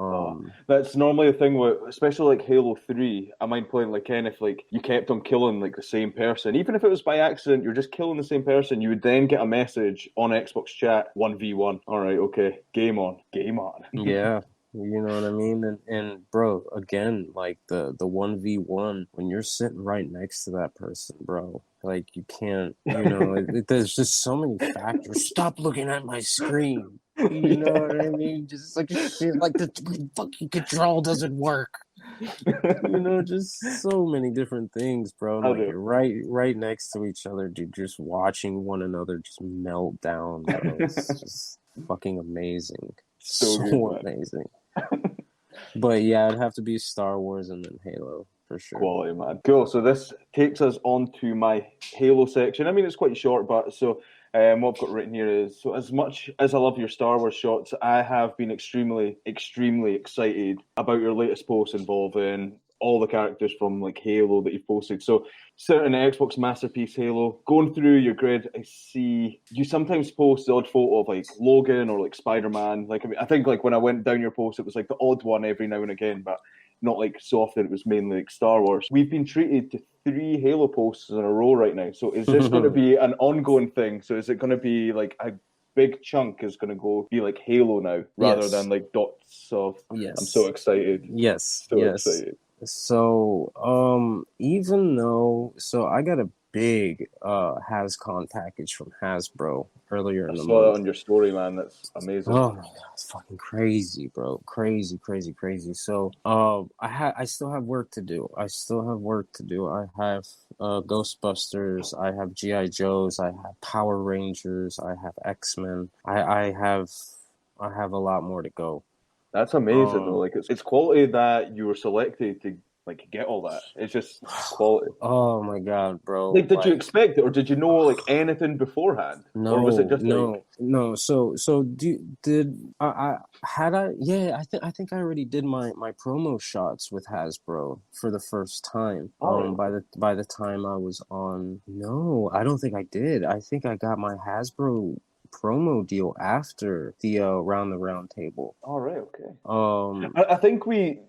That's normally a thing with, especially like Halo 3. I mind playing like Ken if like you kept on killing like the same person, even if it was by accident, you're just killing the same person. You would then get a message on Xbox chat, 1v1. All right, okay, game on, game on. Yeah. You know what I mean? And bro, again, like the 1v1, when you're sitting right next to that person, bro, like you can't, there's just so many factors. Stop looking at my screen. You know what I mean? Just like shit, like the fucking control doesn't work. Just so many different things, bro. And I like do. you're right next to each other, dude, just watching one another just melt down, bro. It's just fucking amazing. So good, man. Amazing. But yeah, it'd have to be Star Wars and then Halo for sure. Quality, man. Cool. So this takes us on to my Halo section. I mean, it's quite short, but so what I've got written here is, so as much as I love your Star Wars shots, I have been extremely, extremely excited about your latest post involving all the characters from like Halo that you've posted. So certain Xbox Masterpiece Halo, going through your grid, I see you sometimes post the odd photo of like Logan or like Spider-Man. Like, I think like when I went down your post, it was like the odd one every now and again, but not like so often. It was mainly like Star Wars. We've been treated to 3 Halo posts in a row right now. So is this going to be an ongoing thing? So is it going to be like a big chunk is going to be like Halo now rather than like dots of? Yes. I'm so excited. Yes. So excited. So, even though, I got a big HasCon package from Hasbro earlier in the I saw month. that on your story, man. That's amazing. Oh my god, it's fucking crazy, bro. Crazy. So, I still have work to do. I have Ghostbusters, I have G.I. Joes, I have Power Rangers, I have X-Men. I have a lot more to go. That's amazing, though. Like it's quality that you were selected to like get all that. It's just quality. Oh my god, bro! Like, did you expect it, or did you know like anything beforehand? No, or was it just no. So did I had I? Yeah, I think I already did my promo shots with Hasbro for the first time. By the time I was on, no, I don't think I did. I think I got my Hasbro promo deal after the Round the Round Table. All right, okay. I think we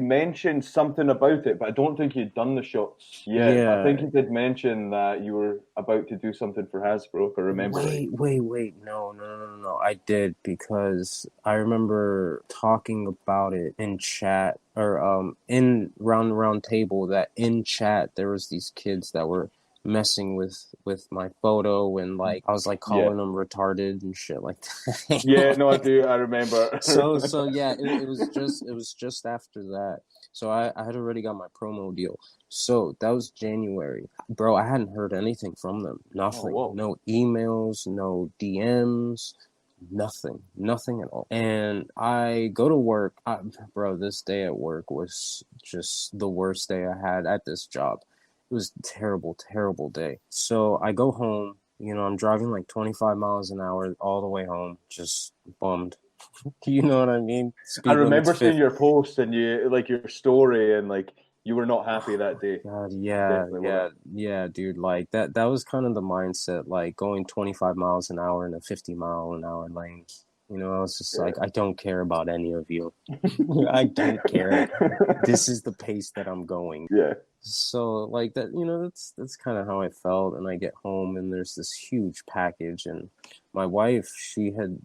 mentioned something about it, but I don't think you'd done the shots yet. Yeah. I think you did mention that you were about to do something for Hasbro, if I remember. Wait. No. I did, because I remember talking about it in chat, or in Round the Round Table, that in chat there was these kids that were messing with my photo, and like I was like calling them retarded and shit like that. Yeah, no, I do. I remember. so yeah, it was just after that. So I had already got my promo deal. So that was January, bro. I hadn't heard anything from them. Nothing. Oh, no emails, no DMs. Nothing at all. And I go to work. Bro, this day at work was just the worst day I had at this job. It was a terrible day. So I go home, I'm driving like 25 miles an hour all the way home, just bummed. You know what I mean? I remember seeing your post and you like your story, and like you were not happy that day. God, yeah, dude. Like that was kind of the mindset, like going 25 miles an hour in a 50-mile-an-hour lane. I was just like, I don't care about any of you. I don't care. This is the pace that I'm going. Yeah. So like that, that's kind of how I felt. And I get home and there's this huge package, and my wife, she had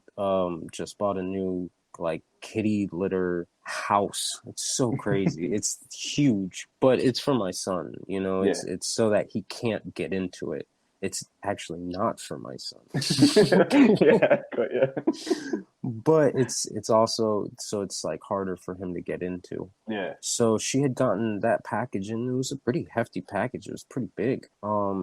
just bought a new like kitty litter house. It's so crazy. It's huge, but it's for my son. It's so that he can't get into it. It's actually not for my son. Yeah. But it's also, so it's like harder for him to get into. Yeah. So she had gotten that package, and it was a pretty hefty package. It was pretty big.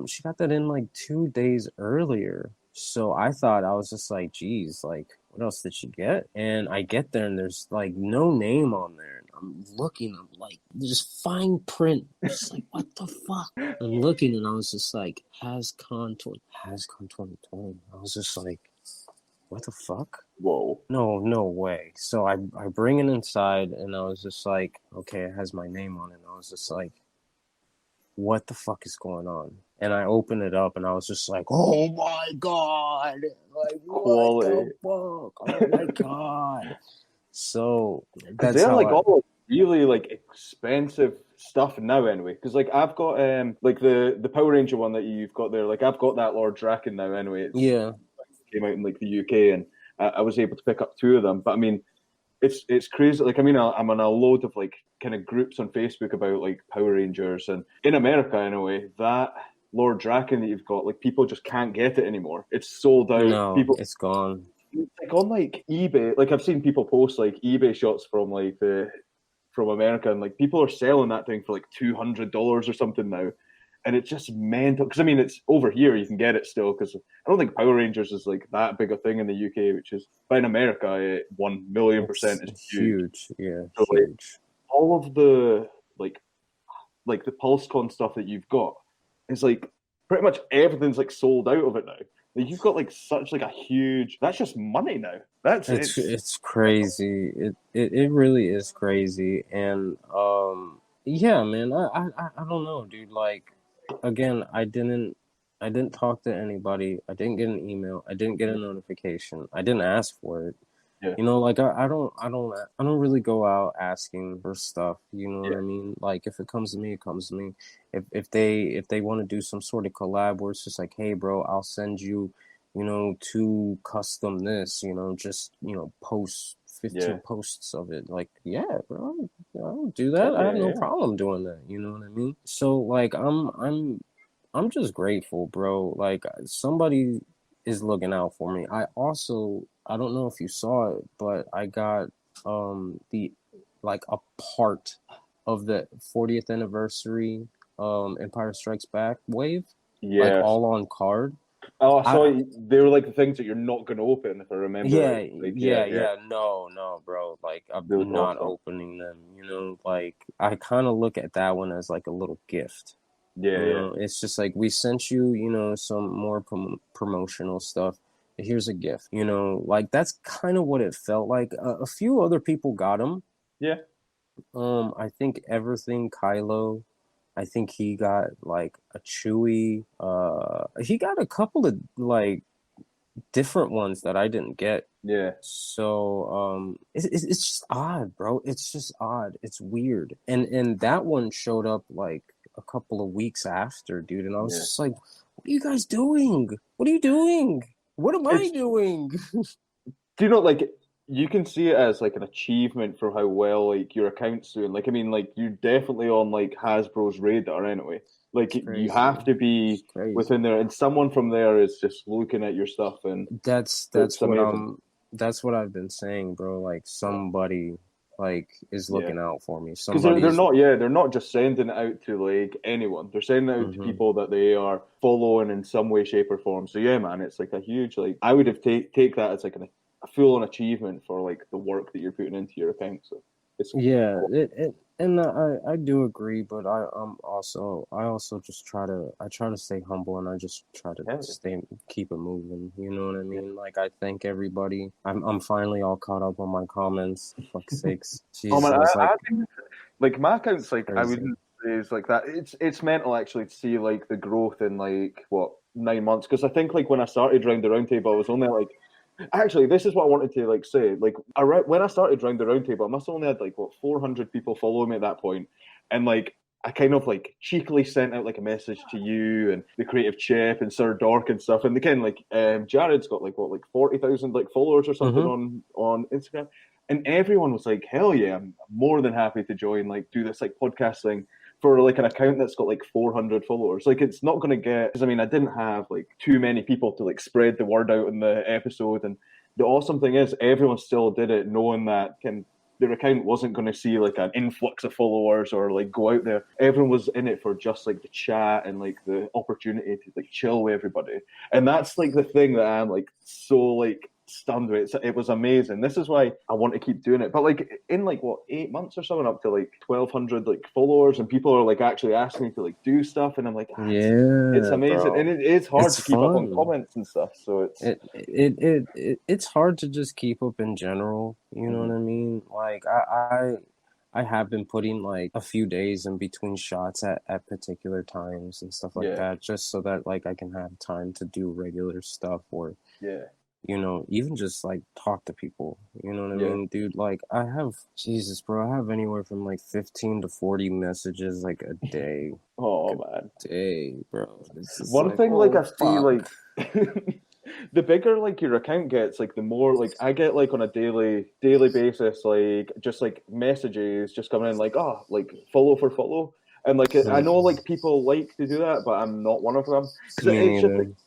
She got that in like 2 days earlier. So I was just like, geez, like what else did she get? And I get there and there's like no name on there. And I'm looking, I'm like, just fine print. Just like, what the fuck? I'm looking and I was just like, HasCon 2020. I was just like, what the fuck? Whoa. No way. So I bring it inside, and I was just like, okay, it has my name on it. And I was just like, what the fuck is going on? And I opened it up, and I was just like, oh my god, like what the Quality. fuck? Oh my god. So Because that's they're how like I. all really like expensive stuff now anyway. Because like I've got like the Power Ranger one that you've got there. Like I've got that Lord Draken now anyway. It's Yeah, came out in like the UK, and I was able to pick up two of them. But I mean, it's crazy. Like I mean, I'm on a load of like kind of groups on Facebook about like Power Rangers, and in America anyway, that Lord Draken that you've got, like people just can't get it anymore. It's sold out. no, People it's gone. like on like eBay. Like I've seen people post like eBay shots from like the from America, and like people are selling that thing for like $200 or something now, and it's just mental. Because I mean, it's over here you can get it still. Because I don't think Power Rangers is like that big a thing in the UK, which is, but in America, 1,000,000% is It's huge. huge. Yeah, So like huge. all of the like the PulseCon stuff that you've got is like pretty much everything's like sold out of it now. Like, you've got like such like a huge. That's just money now. That's It's crazy. It really is crazy. And yeah, man, I don't know, dude. Like again, I didn't talk to anybody. I didn't get an email. I didn't get a notification. I didn't ask for it. Yeah. You know, like I don't really go out asking for stuff. You know what Yeah. I mean? Like if it comes to me, it comes to me. If they want to do some sort of collab where it's just like, hey, bro, I'll send you, two custom this. Just post 15 Yeah. posts of it. Like, yeah, bro, I'll do that. I have no Yeah. problem doing that. You know what I mean? So like, I'm just grateful, bro. Like somebody is looking out for me. I don't know if you saw it, but I got the like a part of the 40th anniversary Empire Strikes Back wave, like Yes. all on card. Oh, I saw I they were like the things that you're not going to open, if I remember yeah, right. Like, yeah. No, bro. Like I'm They look not awesome. opening them. Like I kind of look at that one as like a little gift. Yeah. It's just like we sent you, some more promotional stuff. Here's a gift. Like that's kind of what it felt like. A few other people got them. Yeah. I think Everything Kylo. I think he got like a Chewy. He got a couple of like different ones that I didn't get. Yeah. So it's just odd, bro. It's just odd. It's weird. And that one showed up like a couple of weeks after, dude. And I was Yeah. just like, what are you guys doing? What are you doing? What am I It's doing? do you know like you can see it as like an achievement for how well like your account's doing. Like I mean, like you're definitely on like Hasbro's radar anyway. Like you Crazy. have to be It's crazy. within there, and someone from there is just looking at your stuff, and That's it's what amazing. that's what I've been saying, bro. Like somebody like is Yeah. looking out for me. Because they're Somebody's not they're not just sending it out to like anyone. They're sending it out to Mhm. people that they are following in some way, shape, or form. So yeah, man, it's like a huge like I would have take that as like a full on achievement for like the work that you're putting into your account. So it's Yeah, and I do agree, but I also just try to stay humble, and I just try to keep it moving. You know what I mean? Like I thank everybody. I'm finally all caught up on my comments. For fuck's sakes, oh jeez, man, I was I think like my account's like I crazy. wouldn't say it's like that. It's mental actually to see like the growth in like what 9 months, because I think like when I started round the round table I was only like actually this is what I wanted to like say like around when I started round the round table I must have only had like what 400 people follow me at that point, and like I kind of like cheekily sent out like a message to you and the Creative Chef and Sir Dork and stuff, and again like Jared's got like what like 40,000 like followers or something on Instagram. And everyone was like, hell yeah, I'm more than happy to join, like, do this, like, podcast thing for, like, an account that's got, like, 400 followers. Like, it's not going to get, because, I mean, I didn't have, like, too many people to, like, spread the word out in the episode. And the awesome thing is, everyone still did it knowing that their account wasn't going to see, like, an influx of followers or, like, go out there. Everyone was in it for just, like, the chat and, like, the opportunity to, like, chill with everybody. And that's, like, the thing that I'm, like, so, like, stunned with it. It was amazing. This is why I want to keep doing it. But like in like what 8 months or something, up to like 1,200 like followers, and people are like actually asking me to like do stuff, and I'm like, it's amazing, bro. and it is hard It's to keep up on fun. comments and stuff. So It's hard to just keep up in general. You know what I mean? Like I have been putting like a few days in between shots at particular times and stuff like that, just so that like I can have time to do regular stuff or you know, even just like talk to people. You know what I mean, dude? Like I have Jesus, bro. I have anywhere from like 15 to 40 messages like a day. Oh man, day, bro. One like, thing oh, like I see fuck. like the bigger like your account gets, like the more like I get like on a daily basis, like just like messages just coming in like, oh, like follow for follow. And like I know like people like to do that, but I'm not one of them.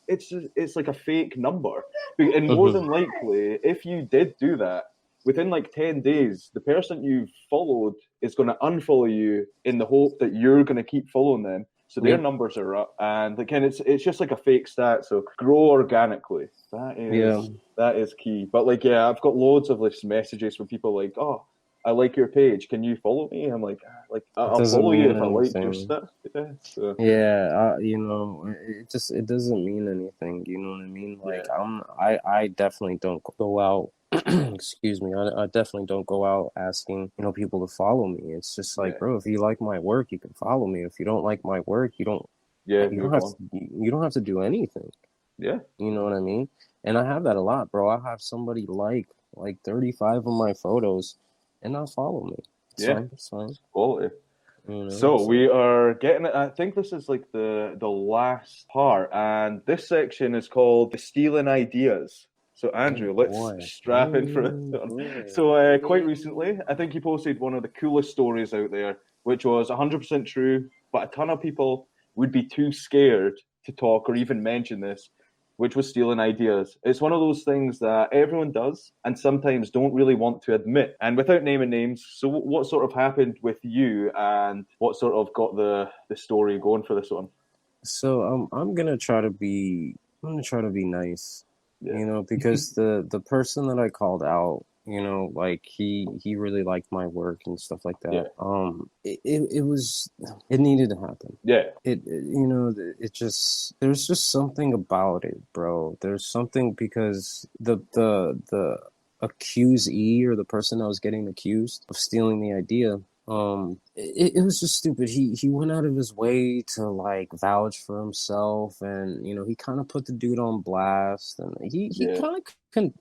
It's like a fake number. And more than likely, if you did do that, within like 10 days, the person you followed is going to unfollow you in the hope that you're going to keep following them. So their numbers are up, and again, it's just like a fake stat. So grow organically. That is key. But like, I've got loads of like messages from people like, oh, I like your page. Can you follow me? I'm like I'll follow you if I like your stuff. You know, it doesn't mean anything. You know what I mean? Like I definitely don't go out. Excuse me. I definitely don't go out asking, you know, people to follow me. It's just like, bro, if you like my work, you can follow me. If you don't like my work, you don't have to do anything. Yeah. You know what I mean? And I have that a lot, bro. I have somebody like 35 of my photos and not follow me. It's fine. Quality. You know, so we are getting it. I think this is like the last part, and this section is called the stealing ideas. So Andrew, let's strap in for it. So quite recently, I think you posted one of the coolest stories out there, which was 100% true, but a ton of people would be too scared to talk or even mention this, which was stealing ideas. It's one of those things that everyone does and sometimes don't really want to admit. And without naming names, so what sort of happened with you, and what sort of got the story going for this one? So I'm gonna try to be nice. You know, because the person that I called out, you know, like he really liked my work and stuff like that. It needed to happen. You know, there's just something about it, bro. There's something, because the accusee, or the person that was getting accused of stealing the idea, it was just stupid. He went out of his way to like vouch for himself, and you know, he kind of put the dude on blast, and he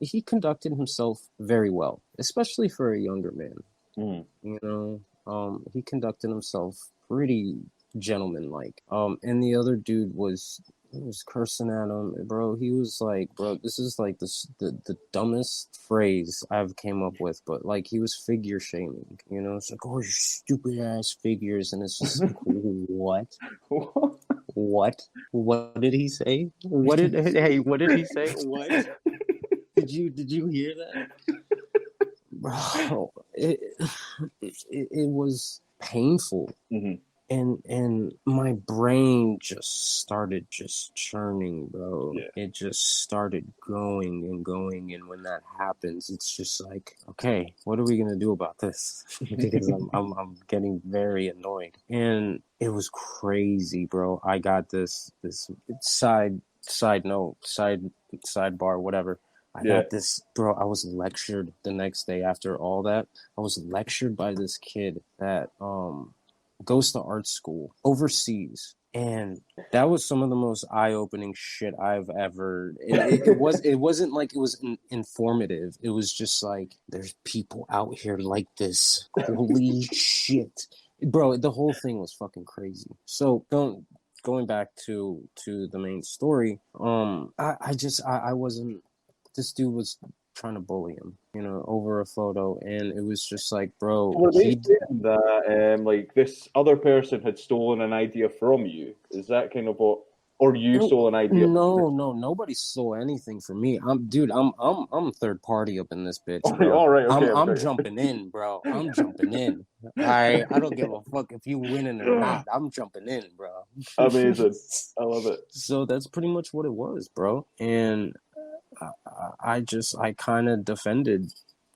he conducted himself very well, especially for a younger man. You know, he conducted himself pretty gentleman-like. And the other dude was cursing at him, bro. He was like, bro, this is like the dumbest phrase I've came up with, but like he was figure shaming, you know. It's like, oh, you stupid ass figures, and it's just like, what did he say? What did he say? What did you hear that, bro? It was painful. And my brain just started churning, bro. It just started going and going, and when that happens, it's just like, okay, what are we gonna do about this? Because I'm getting very annoyed, and it was crazy, bro. I got this sidebar, whatever. I got this, bro. I was lectured the next day after all that. I was lectured by this kid that goes to art school overseas, and that was some of the most eye-opening shit I've ever. It wasn't like it was informative. It was just like, there's people out here like this. Holy shit, bro! The whole thing was fucking crazy. So going back to the main story. I wasn't. This dude was trying to bully him, you know, over a photo, and it was just like, bro. Were they saying that like this other person had stolen an idea from you? Is that kind of what, or you stole an idea? No, nobody stole anything from me. I'm third party up in this bitch, bro. All right, okay, I'm jumping in, bro. I'm jumping in. I don't give a fuck if you winning or not. I'm jumping in, bro. Amazing. I love it. So that's pretty much what it was, bro. And I kind of defended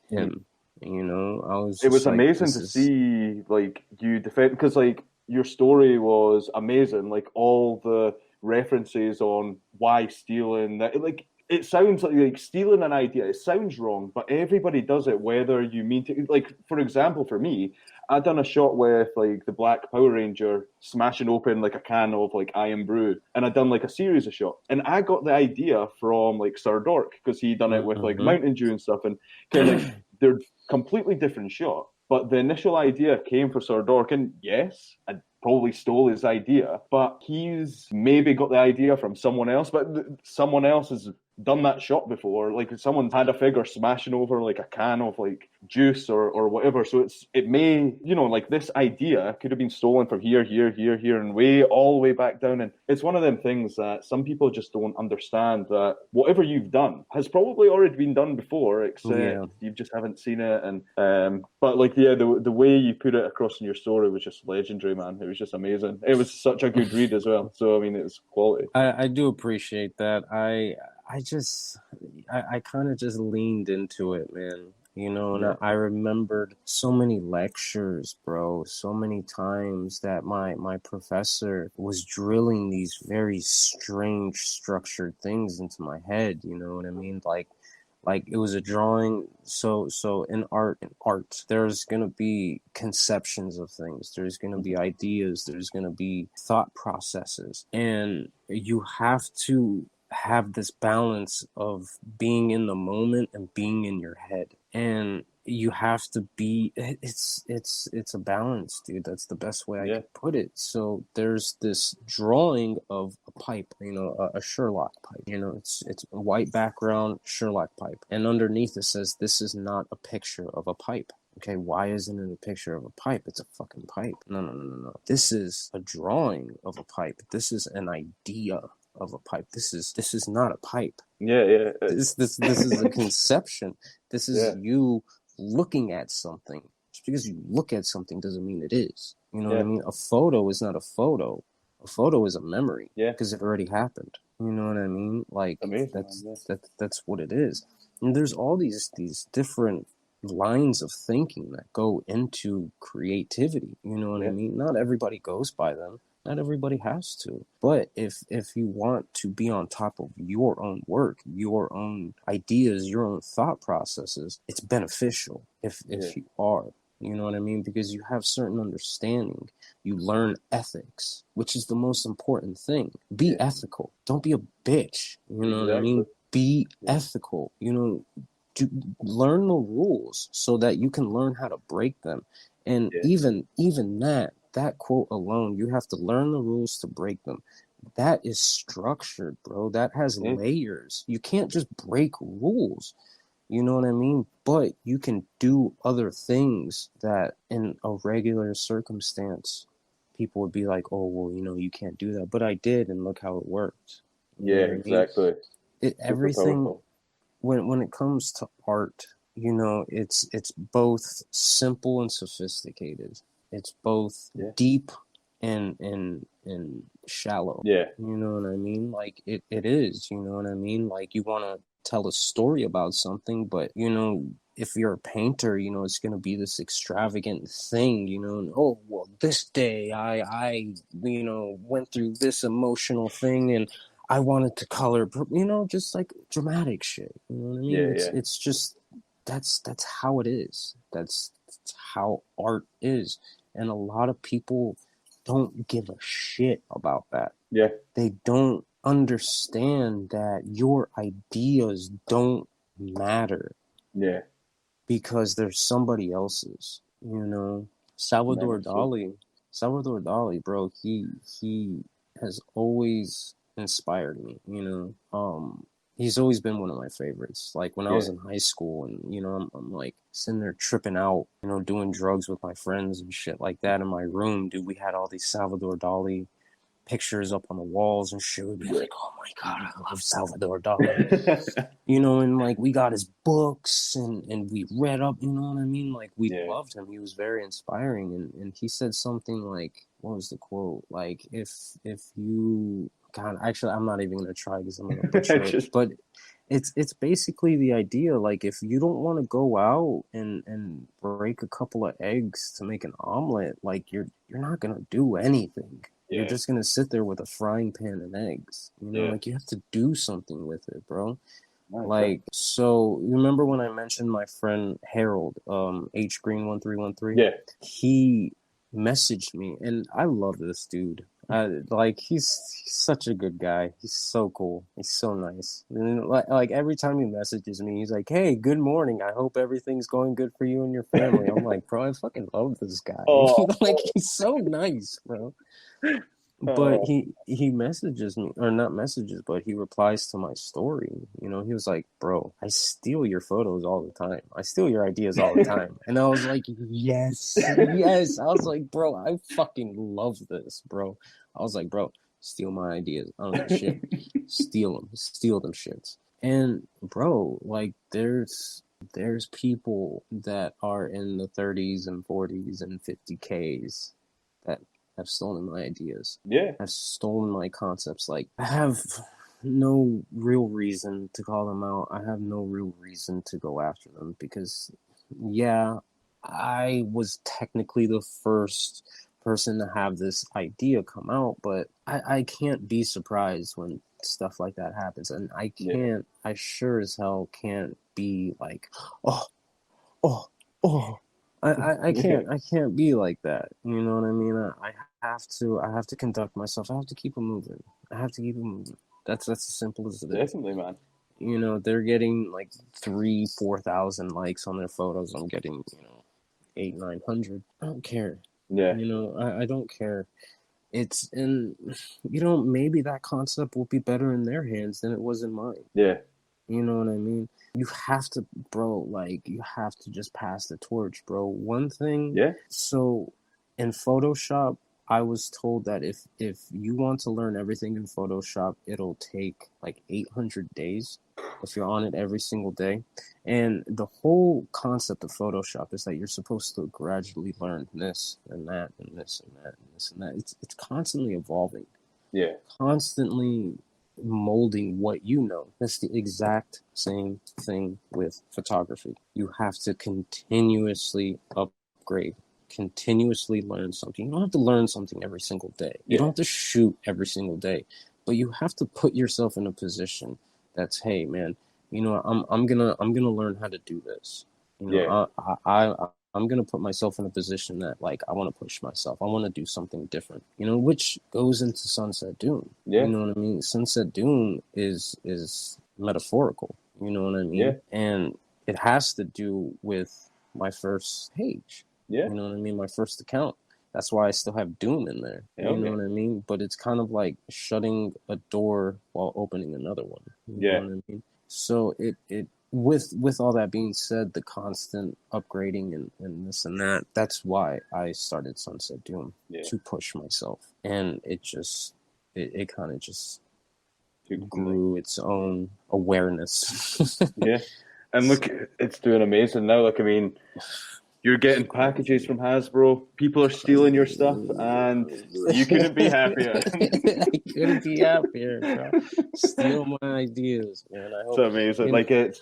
him. You know, I was It just was like, amazing this to is see like you defend because like your story was amazing. Like all the references on why stealing that like it sounds like stealing an idea. It sounds wrong, but everybody does it whether you mean to. Like for example, for me, I'd done a shot with like the Black Power Ranger smashing open like a can of like Iron Brew, and I'd done like a series of shots, and I got the idea from like Sir Dork because he'd done it with like Mhm. Mountain Dew and stuff, and kind of like they're completely different shot. But the initial idea came for Sir Dork, and yes, I probably stole his idea, but he's maybe got the idea from someone else, but someone else has done that shot before. Like someone's had a figure smashing over like a can of like juice or whatever. So it may, you know, like this idea could have been stolen from here, and way all the way back down. And it's one of them things that some people just don't understand that whatever you've done has probably already been done before, except Yeah. you just haven't seen it. And but like yeah, the way you put it across in your story was just legendary, man. It was just amazing. It was such a good read as well. So I mean, it was quality. I do appreciate that. I kind of just leaned into it, man. You know, and Yeah. I remembered so many lectures, bro, so many times that my professor was drilling these very strange structured things into my head, you know what I mean? Like it was a drawing. So in art there's going to be conceptions of things, there's going to be ideas, there's going to be thought processes, and you have to have this balance of being in the moment and being in your head, and you have to be, it's a balance, dude. That's the best way I Yeah. could put it. So there's this drawing of a pipe, you know, a Sherlock pipe, you know, it's a white background Sherlock pipe, and underneath it says, this is not a picture of a pipe. Okay, why isn't it a picture of a pipe? It's a fucking pipe. No. This is a drawing of a pipe. This is an idea of a pipe. This is not a pipe. Yeah. This is a conception. This is Yeah. you looking at something. Just because you look at something doesn't mean it is. You know what I mean? A photo is not a photo. A photo is a memory. Yeah. Because it already happened. You know what I mean? Like Amazing, that's what it is. And there's all these different lines of thinking that go into creativity. You know what I mean? Not everybody goes by them. Not everybody has to. But if you want to be on top of your own work, your own ideas, your own thought processes, it's beneficial if you are. You know what I mean? Because you have certain understanding. You learn ethics, which is the most important thing. Be ethical. Don't be a bitch. You know what I mean? Be ethical. You know, learn the rules so that you can learn how to break them. And even that quote alone, you have to learn the rules to break them. That is structured, bro. That has layers. You can't just break rules. You know what I mean? But you can do other things that in a regular circumstance, people would be like, oh, well, you know, you can't do that. But I did, and look how it worked. You know what I mean? Exactly. Everything, when it comes to art, you know, it's both simple and sophisticated. It's both deep and shallow. Yeah. You know what I mean? Like it is, you know what I mean? Like you want to tell a story about something, but you know, if you're a painter, you know, it's going to be this extravagant thing, you know, and, oh, well, this day I, you know, went through this emotional thing and I wanted to color, you know, just like dramatic shit. You know what I mean? It's just, that's how it is. That's how art is. And a lot of people don't give a shit about that. Yeah. They don't understand that your ideas don't matter. Yeah. Because there's somebody else's, you know. Salvador Dali, bro, he has always inspired me, you know. He's always been one of my favorites. Like when I was in high school and, you know, I'm like sitting there tripping out, you know, doing drugs with my friends and shit like that in my room, dude. We had all these Salvador Dali pictures up on the walls and shit. We'd be like, oh my God, I love Salvador Dali. You know, and like we got his books and we read up, you know what I mean? Like we loved him. He was very inspiring. And he said something like, what was the quote? Like, if you, God, actually, I'm not even going to try because I'm going to butcher it. But it's basically the idea, like if you don't want to go out and break a couple of eggs to make an omelet, like you're not gonna do anything. You're Yeah, just gonna sit there with a frying pan and eggs. You know, yeah. like you have to do something with it, bro. That's it. Like, so you remember when I mentioned my friend Harold, H Green 1313? Yeah, He messaged me, and I love this dude. Like he's such a good guy. He's so cool. He's so nice. And like every time he messages me, he's like, "Hey, good morning. I hope everything's going good for you and your family." I'm like, bro, I fucking love this guy. oh, Like he's so nice, bro. But oh, he messages me, or not messages, but he replies to my story. You know, he was like, "Bro, I steal your photos all the time. I steal your ideas all the time." And I was like, "Yes, yes." I was like, "Bro, I fucking love this, bro." I was like, "Bro, steal my ideas. I don't give a shit. Steal them shits." And bro, like there's people that are in the 30s and 40s and 50Ks that have stolen my ideas, yeah, have stolen my concepts. Like, I have no real reason to call them out. I have no real reason to go after them because, yeah, I was technically the first person to have this idea come out, but I can't be surprised when stuff like that happens. And yeah, I sure as hell can't be like, oh, oh, oh. yeah, I can't be like that. You know what I mean? I have to conduct myself. I have to keep it moving. I have to keep it moving. That's as simple as it is. definitely, man. You know, they're getting like 4,000 likes on their photos. I'm getting, 900. I don't care. Yeah, You know, I don't care. It's and maybe that concept will be better in their hands than it was in mine. yeah, You know what I mean? You have to, bro, like, you have to just pass the torch, bro. One thing, yeah, so in Photoshop, I was told that if you want to learn everything in Photoshop, it'll take like 800 days if you're on it every single day. And the whole concept of Photoshop is that you're supposed to gradually learn this and that and this and that and this and that. It's constantly evolving, yeah, constantly molding what you know. That's the exact same thing with photography. You have to continuously upgrade, continuously learn something. You don't have to learn something every single day. You don't yeah, have to shoot every single day, but you have to put yourself in a position that's, hey man, I'm gonna learn how to do this. You yeah, know, I'm gonna put myself in a position that like I want to push myself. I want to do something different. You know, which goes into Sunset Dune. You yeah, know what I mean? Sunset Dune is metaphorical. You know what I yeah, mean? And it has to do with my first page. yeah, You know what I mean? My first account. That's why I still have Doom in there. yeah, You know okay, what I mean? But it's kind of like shutting a door while opening another one. You know yeah, what I mean? So it with all that being said, the constant upgrading and this and that, that's why I started Sunset Doom, yeah. to push myself. And it kind of just Took from there. grew its own awareness. Yeah, and look, it's doing amazing now. Like, I mean, you're getting packages from Hasbro. People are stealing your stuff, and you couldn't be happier. I couldn't be happier, bro. Steal my ideas, man. I It's hope amazing. you know. Like,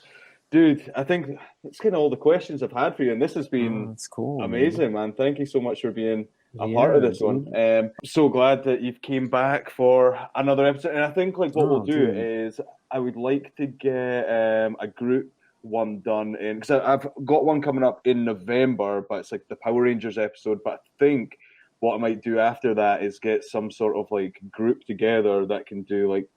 dude, I think it's kind of all the questions I've had for you, and this has Oh, been it's cool, man. amazing, man. Thank you so much for being a part of Yeah, this one. dude. So glad that you've came back for another episode. And I think like what we'll Oh, do dude. is I would like to get a group one done in because I've got one coming up in November, but it's like the Power Rangers episode. But I think what I might do after that is get some sort of like group together that can do like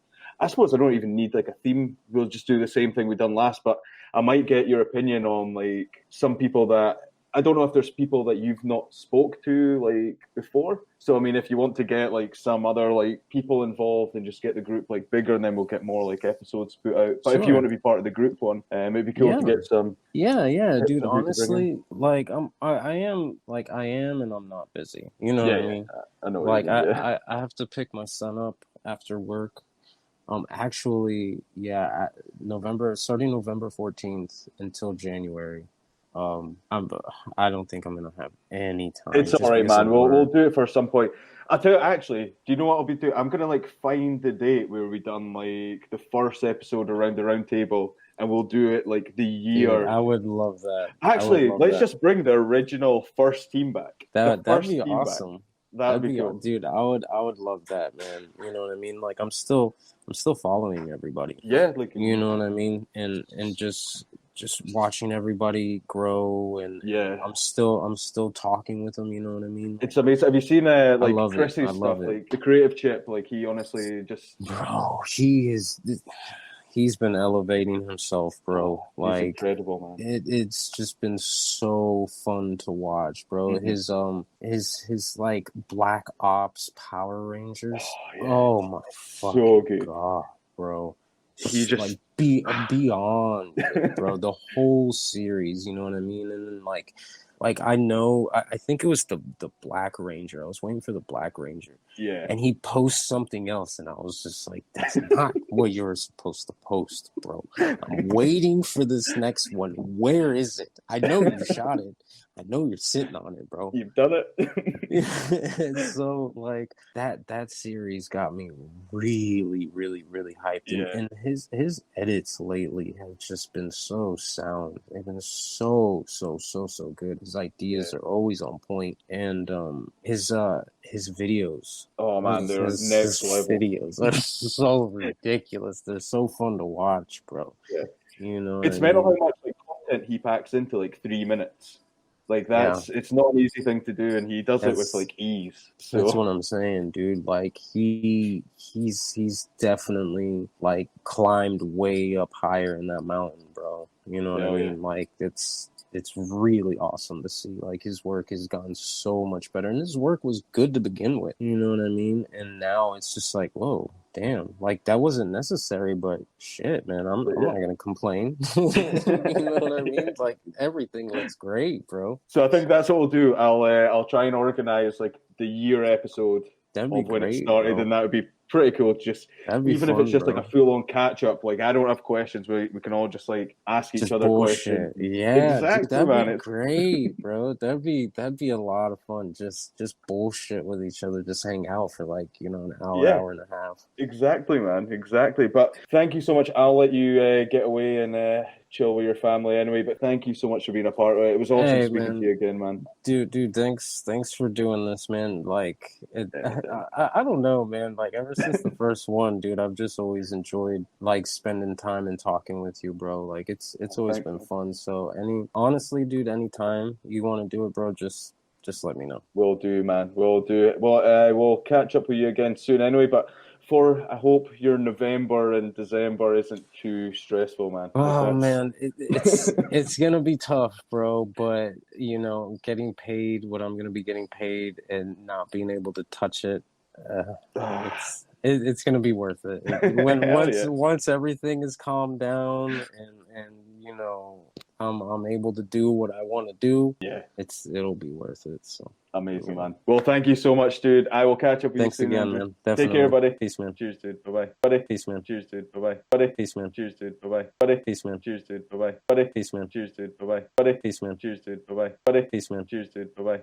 I suppose I don't even need like a theme. We'll just do the same thing we done last, but I might get your opinion on like some people that I don't know if there's people that you've not spoke to like before. So I mean, if you want to get like some other like people involved and just get the group like bigger, and then we'll get more like episodes put out. But if you want Sure. to be part of the group one, it'd be cool to Yeah. get some Yeah, dude. who to bring in. Honestly, like I am, and I'm not busy. You know Yeah, what I yeah, mean? I know what you Like mean. Yeah, I have to pick my son up after work. Actually, yeah, starting November 14th until January, I don't think I'm gonna have any time. It's just all right, because of man. We'll work. do it for some point. I tell you, actually, do you know what I'll be doing? I'm gonna like find the date where we done like the first episode around the round table, and we'll do it like the Dude, year. I would love that. I would Actually, love let's that. just bring the original first team back. The That'd first be team back. awesome. That'd That'd be be, cool. dude. I would love that, man. You know what I mean? Like, I'm still following everybody. Yeah, like You know what I mean? And just watching everybody grow, and yeah. I'm still talking with them. You know what I mean? It's amazing. Have you seen like love it. Chris's I stuff? love it. Like the creative chip, like he honestly just Bro, he's been elevating himself, bro. he's Like, incredible, man. it's just been so fun to watch, bro. Mhm. His like Black Ops Power Rangers. Oh, yeah. Oh my So fucking good. god, bro. He just like beyond good, bro. The whole series, you know what I mean? And then like I know I think it was the Black Ranger. I was waiting for the Black Ranger. yeah. And he posts something else, and I was just like, that's not what you're supposed to post, bro. I'm waiting for this next one. Where is it? I know you shot it. I know you're sitting on it, bro. You've done it. And so like that series got me really, really, really hyped. Yeah. And his edits lately have just been so sound. They've been so good. His ideas are always on point. And his videos. Oh man, they're his next level. Videos are so ridiculous. They're so fun to watch, bro. Yeah. You know, It's mental how much like content he packs into like 3 minutes. Like it's not an easy thing to do, and he does it with like ease. So that's what I'm saying, dude. Like he's definitely like climbed way up higher in that mountain, bro. You know what I mean? Yeah. Like it's really awesome to see. Like his work has gotten so much better, and his work was good to begin with. You know what I mean? And now it's just like, whoa, damn! Like that wasn't necessary, but shit, man, I'm not gonna complain. You know what I mean? Like everything looks great, bro. So I think that's what we'll do. I'll try and organize like the year episode That'd be of when great, it started, bro. and that would be pretty cool. Just even if it's just like a full-on catch-up, like I don't have questions, we can all just like ask each other questions. Yeah, exactly, that'd man. be great, bro. That'd be a lot of fun. Just bullshit with each other. Just hang out for like an hour, hour and a half. Exactly, man. Exactly. But thank you so much. I'll let you get away and chill with your family anyway. But thank you so much for being a part of it. It was awesome speaking to you again, man. Dude, thanks for doing this, man. Like, I don't know, man. Like, ever since the first one, dude, I've just always enjoyed like spending time and talking with you, bro. Like, it's always been fun. So, honestly, dude, anytime you want to do it, bro, just let me know. Will do, man. We'll do it. Well, we'll catch up with you again soon anyway. But I hope your November and December isn't too stressful, man. Oh man, it's gonna be tough, bro. But getting paid what I'm gonna be getting paid and not being able to touch it, it's gonna be worth it. Once everything is calmed down and I'm able to do what I want to do. Yeah, it'll be worth it. So amazing, man. Well, thank you so much, dude. I will catch up with you soon. Thanks again, man. Definitely. Take care, buddy. Peace, man. Cheers, dude. Bye, buddy. Peace, man. Cheers, dude. Bye, buddy. Peace, man. Cheers, dude. Bye, buddy. Peace, man. Cheers, dude. Bye, buddy. Peace, man. Cheers, dude. Bye, buddy. Peace, man. Cheers, dude. Bye, buddy. Peace, man. Cheers, dude. Bye, buddy.